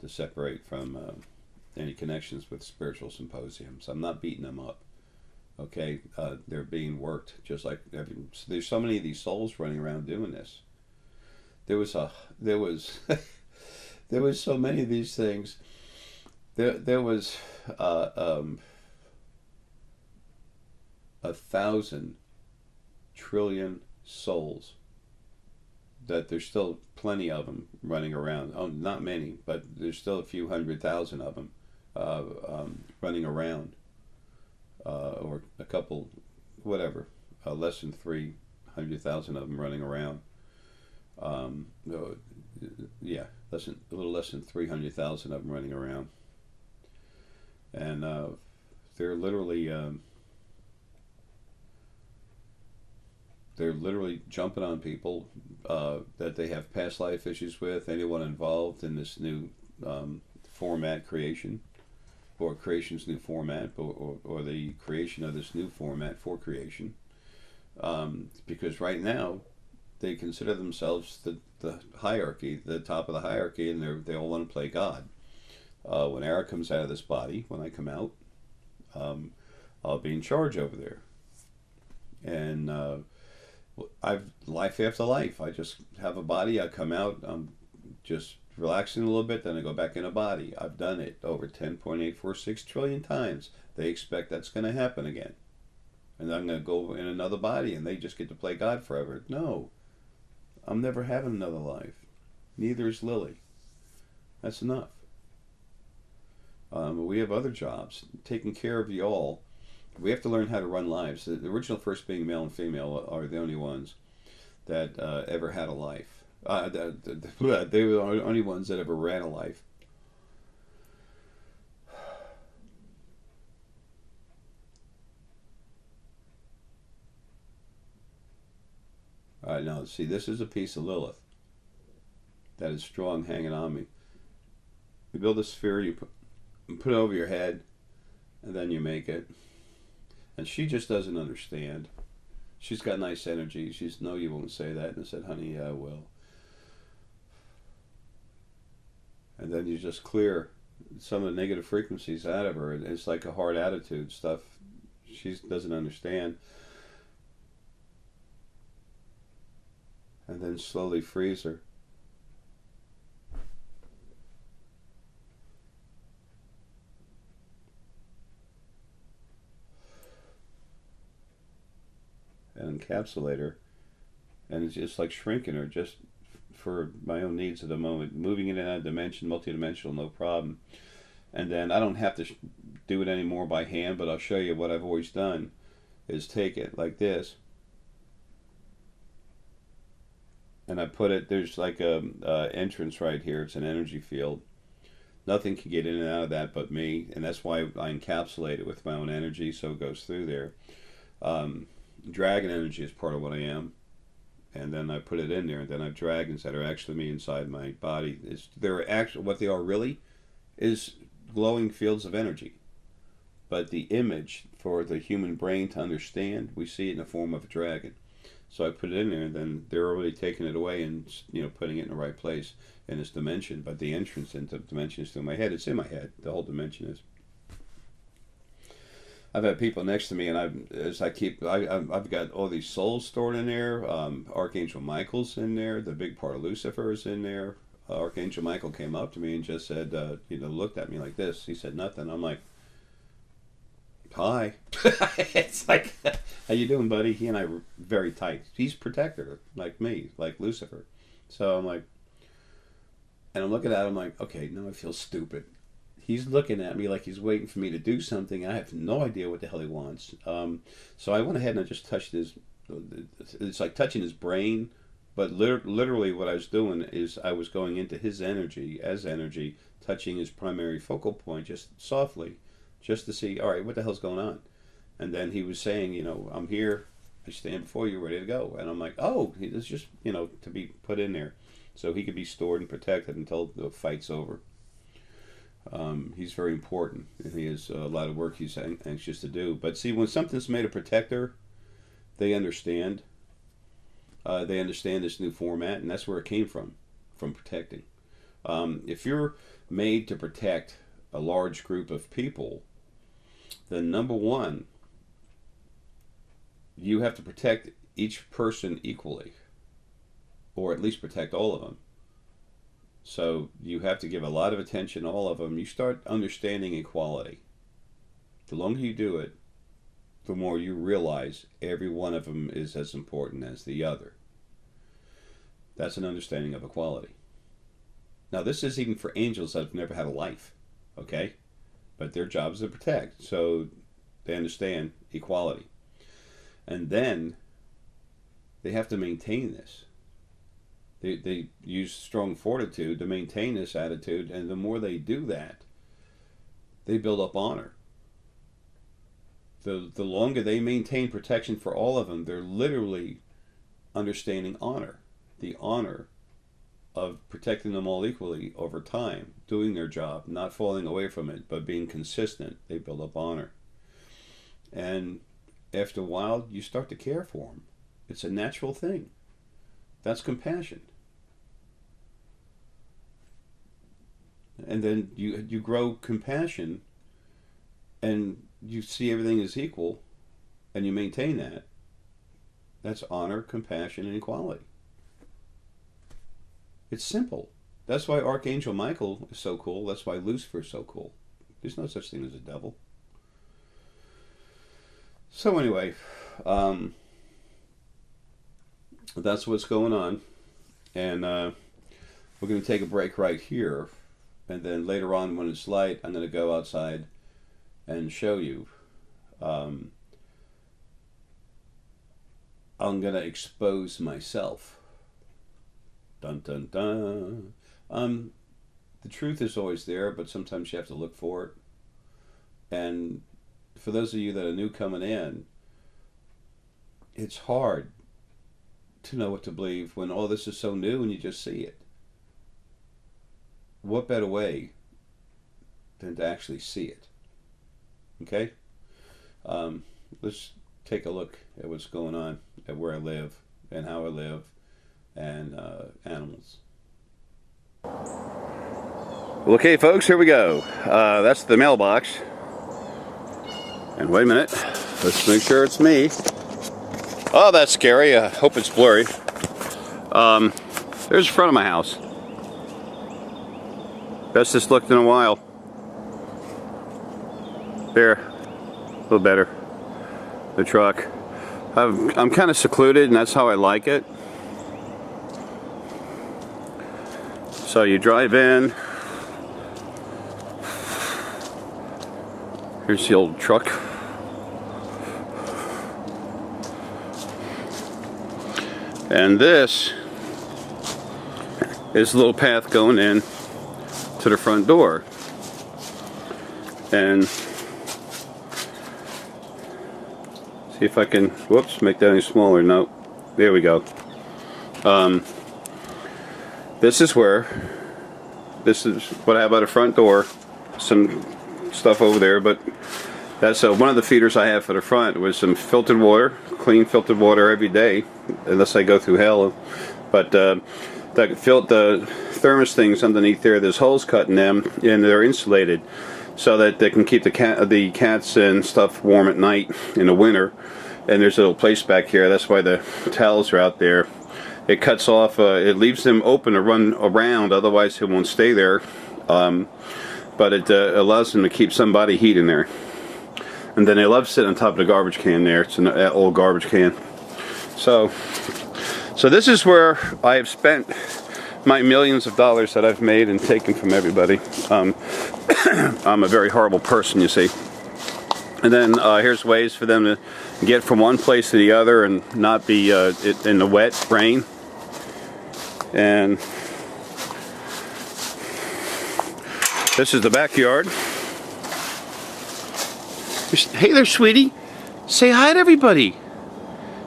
to separate from any connections with spiritual symposiums. I'm not beating them up. Okay? They're being worked just like there's so many of these souls running around doing this. There was there was so many of these things. There was 1,000 trillion souls that there's still plenty of them running around. Oh, not many, but there's still a few 100,000 of them running around, or a couple, whatever, less than 300,000 of them running around. Yeah, a little less than 300,000 of them running around, and they're literally jumping on people that they have past life issues with. Anyone involved in this new format creation, or creation's new format, or the creation of this new format for creation, because right now they consider themselves the hierarchy, the top of the hierarchy, and they all want to play God. When Eric comes out of this body, when I come out, I'll be in charge over there. And I've life after life. I just have a body, I come out, I'm just relaxing a little bit, then I go back in a body. I've done it over 10.846 trillion times. They expect that's going to happen again. And I'm going to go in another body and they just get to play God forever. No. I'm never having another life. Neither is Lily. That's enough. We have other jobs. Taking care of you all. We have to learn how to run lives. The original first being male and female are the only ones that ever had a life. They were the only ones that ever ran a life. All right, now see, this is a piece of Lilith that is strong, hanging on me. You build a sphere, you put it over your head, and then you make it. And she just doesn't understand. She's got nice energy. She's, no, you won't say that. And I said, honey, yeah, I will. And then you just clear some of the negative frequencies out of her. It's like a hard attitude stuff. She doesn't understand. And then slowly freeze her. And encapsulate her. And it's just like shrinking her just for my own needs at the moment. Moving it in a dimension, multidimensional, no problem. And then I don't have to do it anymore by hand, but I'll show you what I've always done is take it like this. And I put it, there's like a entrance right here. It's an energy field. Nothing can get in and out of that but me. And that's why I encapsulate it with my own energy so it goes through there. Dragon energy is part of what I am. And then I put it in there. And then I have dragons that are actually me inside my body. They're actually, what they are really is glowing fields of energy. But the image for the human brain to understand, we see it in the form of a dragon. So I put it in there, and then they're already taking it away and, you know, putting it in the right place in this dimension. But the entrance into the dimension is through my head. It's in my head. The whole dimension is. I've had people next to me, and I've got all these souls stored in there. Archangel Michael's in there. The big part of Lucifer is in there. Archangel Michael came up to me and just said, looked at me like this. He said nothing. I'm like, hi. It's like, how you doing, buddy? He and I were very tight. He's protector, like me, like Lucifer. So I'm like, and I'm looking at him like, okay, now I feel stupid. He's looking at me like he's waiting for me to do something. I have no idea what the hell he wants. So I went ahead and I just touched his, it's like touching his brain But literally what I was doing is I was going into his energy as energy, touching his primary focal point just softly, just to see, all right, what the hell's going on? And then he was saying, you know, I'm here, I stand before you, ready to go. And I'm like, oh, it's just, you know, to be put in there so he could be stored and protected until the fight's over. He's very important, and he has a lot of work he's anxious to do. But see, when something's made a protector, they understand. They understand this new format, and that's where it came from protecting. If you're made to protect a large group of people, then number one, you have to protect each person equally, or at least protect all of them. So you have to give a lot of attention to all of them. You start understanding equality. The longer you do it, the more you realize every one of them is as important as the other. That's an understanding of equality. Now, this is even for angels that have never had a life, okay? But their job is to protect, so they understand equality. And then they have to maintain this. They use strong fortitude to maintain this attitude, and the more they do that, they build up honor. The longer they maintain protection for all of them, they're literally understanding honor. The honor of protecting them all equally over time, doing their job, not falling away from it, but being consistent. They build up honor. And after a while, you start to care for them. It's a natural thing. That's compassion. And then you grow compassion, and you see everything as equal, and you maintain that. That's honor, compassion, and equality. It's simple. That's why Archangel Michael is so cool. That's why Lucifer is so cool. There's no such thing as a devil. So anyway, that's what's going on. And we're going to take a break right here. And then later on, when it's light, I'm going to go outside and show you. I'm going to expose myself. Dun, dun, dun. The truth is always there, but sometimes you have to look for it. And for those of you that are new coming in, it's hard to know what to believe when all this is so new and you just see it. What better way than to actually see it? Okay? Let's take a look at what's going on, at where I live and how I live, and animals. Okay, folks, here we go. That's the mailbox. And wait a minute. Let's make sure it's me. Oh, that's scary. I hope it's blurry. There's the front of my house. Bestest looked in a while. There. A little better. The truck. I'm kind of secluded, and that's how I like it. So you drive in. Here's the old truck. And this is a little path going in to the front door. And see if I can, whoops, make that any smaller. No, there we go. This is what I have by the front door. Some stuff over there, but that's one of the feeders I have for the front was some filtered water, clean filtered water every day, unless I go through hell. But the thermos things underneath there's holes cut in them, and they're insulated so that they can keep the cats and stuff warm at night in the winter. And there's a little place back here. That's why the towels are out there. It cuts off. It leaves them open to run around. Otherwise, it won't stay there. But it allows them to keep some body heat in there. And then they love sitting on top of the garbage can there. It's an old garbage can. So this is where I have spent my millions of dollars that I've made and taken from everybody. I'm a very horrible person, you see. And then here's ways for them to get from one place to the other and not be in the wet rain. And this is the backyard. Hey there, sweetie. Say hi to everybody.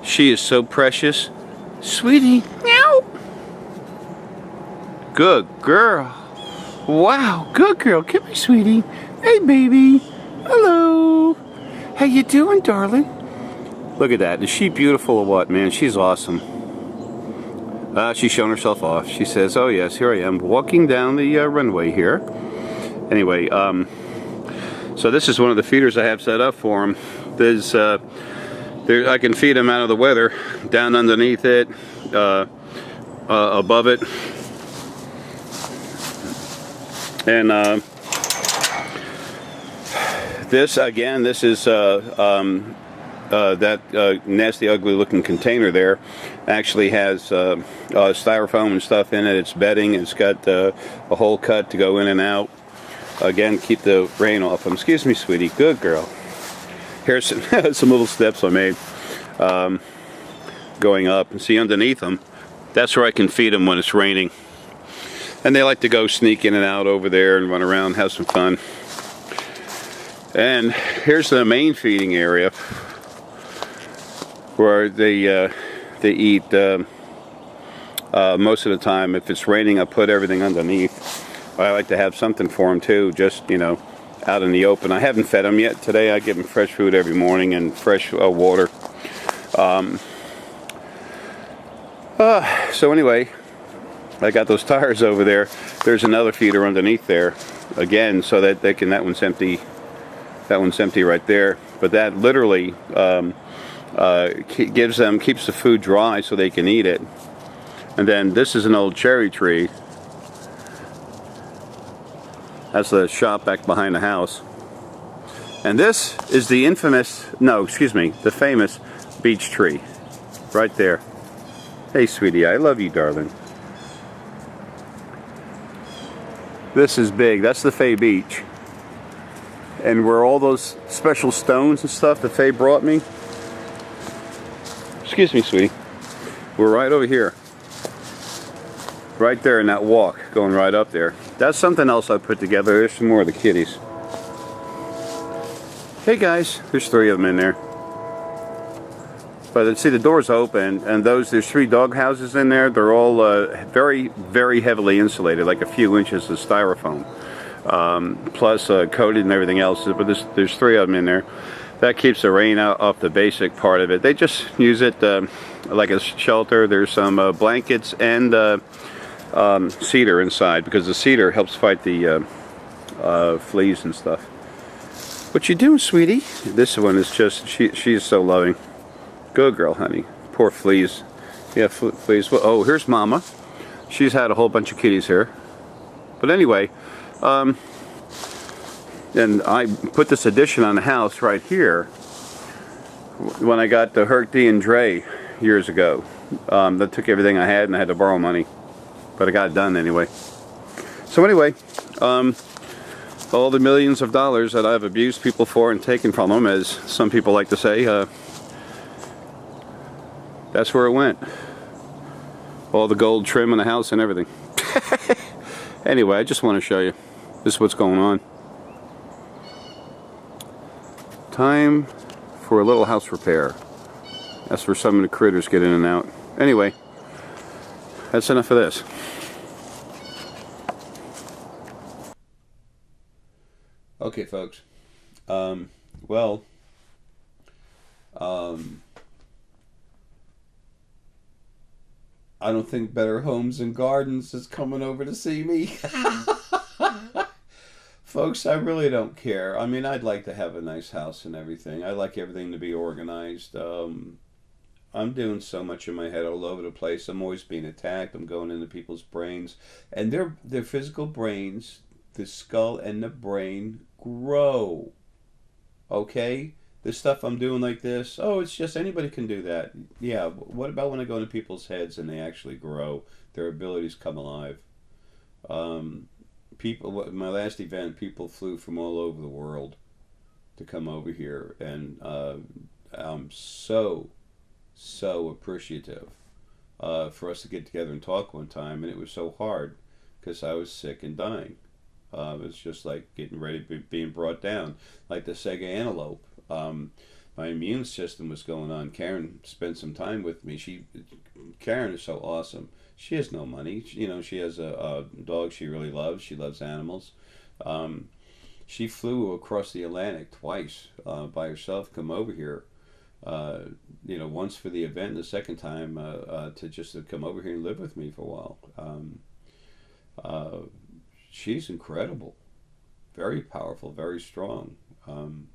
She is so precious. Sweetie. Meow. Good girl. Wow, good girl. Come here, sweetie. Hey, baby. Hello. How you doing, darling? Look at that. Is she beautiful or what, man? She's awesome. She's showing herself off. She says, oh yes, here I am, walking down the runway here. Anyway, so this is one of the feeders I have set up for him. There's, I can feed him out of the weather, down underneath it, above it. And this, again, this is that nasty, ugly looking container there. Actually has styrofoam and stuff in it. It's bedding. It's got a hole cut to go in and out. Again, keep the rain off them. Excuse me, sweetie. Good girl. Here's some little steps I made going up. And see, underneath them, that's where I can feed them when it's raining. And they like to go sneak in and out over there and run around, have some fun. And here's the main feeding area where they eat most of the time. If it's raining, I put everything underneath. I like to have something for them too, just, you know, out in the open. I haven't fed them yet today. I give them fresh food every morning and fresh water. So anyway, I got those tires over there. There's another feeder underneath there, again, so that they can. That one's empty. That one's empty right there. But that literally keeps the food dry so they can eat it. And then this is an old cherry tree. That's the shop back behind the house. And this is the the famous beech tree. Right there. Hey, sweetie, I love you, darling. This is big. That's the Fay Beech. And where all those special stones and stuff that Faye brought me. Excuse me, sweetie. We're right over here. Right there in that walk, going right up there. That's something else I put together. There's some more of the kitties. Hey guys, there's 3 of them in there. But see, the door's open, and there's 3 dog houses in there. They're all very, very heavily insulated, like a few inches of styrofoam, plus coated and everything else. But there's 3 of them in there. That keeps the rain out off the basic part of it. They just use it like a shelter. There's some blankets and cedar inside, because the cedar helps fight the fleas and stuff. What you doing, sweetie? This one is just, she's so loving. Good girl, honey. Poor fleas. Yeah, fleas. Well, oh, here's Mama. She's had a whole bunch of kitties here. But anyway, and I put this addition on the house right here when I got the Unedited Jay years ago. That took everything I had, and I had to borrow money. But I got it done anyway. So anyway, all the millions of dollars that I've abused people for and taken from them, as some people like to say, that's where it went. All the gold trim in the house and everything. Anyway, I just want to show you. This is what's going on. Time for a little house repair. That's where some of the critters get in and out. Anyway, that's enough of this. Okay, folks. I don't think Better Homes and Gardens is coming over to see me. Folks, I really don't care. I mean, I'd like to have a nice house and everything. I like everything to be organized. I'm doing so much in my head all over the place. I'm always being attacked. I'm going into people's brains. And their physical brains, the skull and the brain, grow. Okay? The stuff I'm doing like this, oh, it's just anybody can do that. Yeah, what about when I go into people's heads and they actually grow? Their abilities come alive. My last event, people flew from all over the world to come over here. And I'm so appreciative for us to get together and talk one time, and it was so hard because I was sick and dying. It was just like getting ready to be being brought down, like the Sega antelope. My immune system was going on. Karen spent some time with me. Karen is so awesome. She has no money. She has a dog she really loves. She loves animals. She flew across the Atlantic twice by herself, come over here. Once for the event, and the second time to come over here and live with me for a while. She's incredible, very powerful, very strong. Um,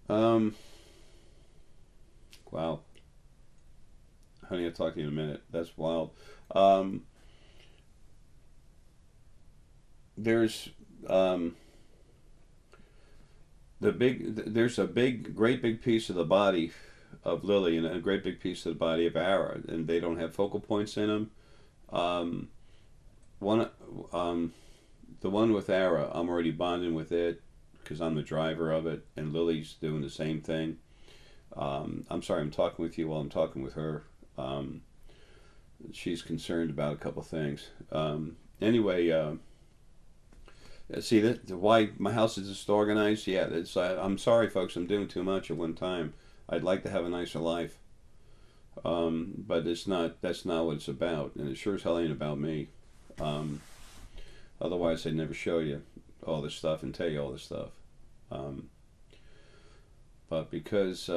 um, wow, honey, I'll talk to you in a minute. That's wild. Um, there's um, there's a great big piece of the body of Lily and a great big piece of the body of Ara, and they don't have focal points in them. Um, one, um, the one with Ara, I'm already bonding with it because I'm the driver of it, and Lily's doing the same thing. I'm sorry, I'm talking with you while I'm talking with her. Um, she's concerned about a couple things. Anyway, see that why my house is just organized. Yeah, it's. I'm sorry, folks. I'm doing too much at one time. I'd like to have a nicer life, but it's not. That's not what it's about, and it sure as hell ain't about me. Um, Otherwise, I'd never show you all this stuff and tell you all this stuff. Um, but because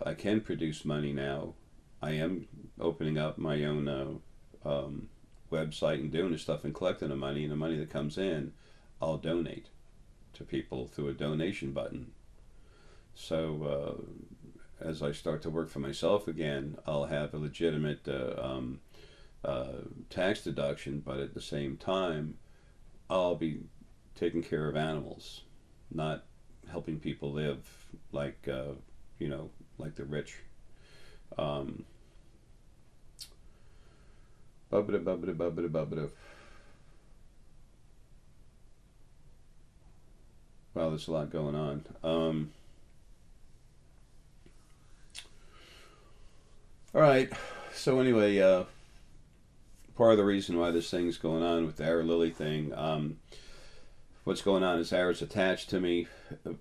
I can produce money now, I am opening up my own website and doing this stuff and collecting the money. And the money that comes in, I'll donate to people through a donation button. So as I start to work for myself again, I'll have a legitimate tax deduction, but at the same time, I'll be taking care of animals, not helping people live like like the rich. Um, Bubbada bubbada bubbada bubbada. Wow, there's a lot going on. All right. So anyway, part of the reason why this thing's going on with the Ara Lily thing, what's going on is Ara's attached to me,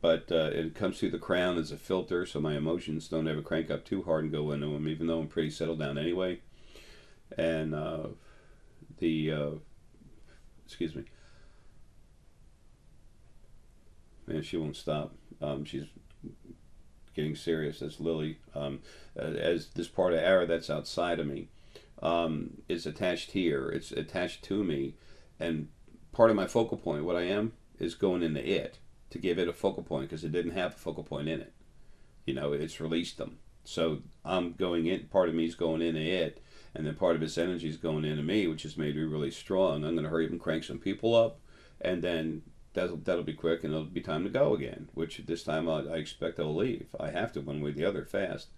but it comes through the crown as a filter, so my emotions don't ever crank up too hard and go into them, even though I'm pretty settled down anyway. And the excuse me, man, she won't stop. She's getting serious. That's Lily. As this part of Ara that's outside of me is attached here. It's attached to me, and part of my focal point, what I am, is going into it to give it a focal point because it didn't have a focal point in it. It's released them. So I'm going in. Part of me is going into it, and then part of its energy is going into me, which has made me really strong. I'm going to hurry up and crank some people up, and then that'll be quick, and it'll be time to go again. Which this time I expect I'll leave. I have to one way or the other fast.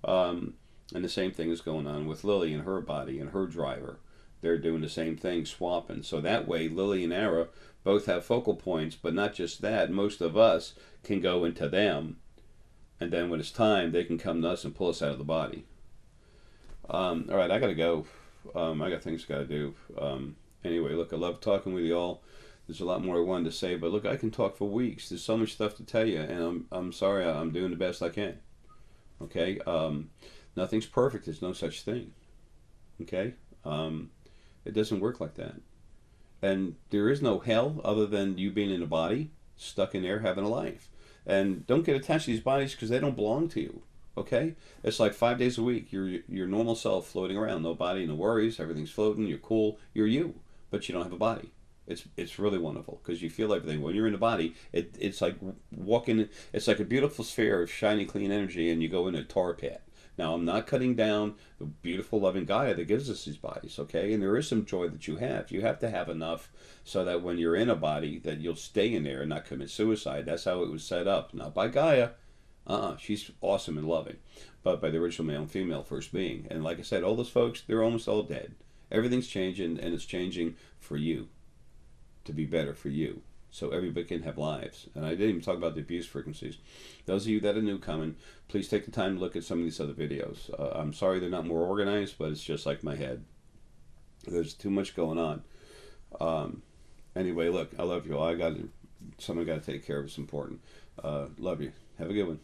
And the same thing is going on with Lily and her body and her driver. They're doing the same thing, swapping. So that way, Lily and Ara both have focal points, but not just that. Most of us can go into them, and then when it's time, they can come to us and pull us out of the body. All right, I gotta go. I got things I gotta do. Anyway, look, I love talking with you all. There's a lot more I wanted to say, but look, I can talk for weeks. There's so much stuff to tell you, and I'm sorry. I'm doing the best I can. Okay. Nothing's perfect. There's no such thing. Okay. It doesn't work like that. And there is no hell other than you being in a body, stuck in there, having a life. And don't get attached to these bodies because they don't belong to you. Okay? It's like 5 days a week. You're your normal self floating around. No body, no worries. Everything's floating. You're cool. You're you. But you don't have a body. It's really wonderful because you feel everything. When you're in a body, it's like walking. It's like a beautiful sphere of shiny, clean energy, and you go in a tar pit. Now, I'm not cutting down the beautiful, loving Gaia that gives us these bodies, okay? And there is some joy that you have. You have to have enough so that when you're in a body, that you'll stay in there and not commit suicide. That's how it was set up. Not by Gaia. She's awesome and loving, but by the original male and female first being. And like I said, all those folks, they're almost all dead. Everything's changing, and it's changing for you, to be better for you. So everybody can have lives. And I didn't even talk about the abuse frequencies. Those of you that are new coming, please take the time to look at some of these other videos. I'm sorry they're not more organized, but it's just like my head. There's too much going on. Anyway, look, I love you all. Someone got to take care of. It's important. Love you. Have a good one.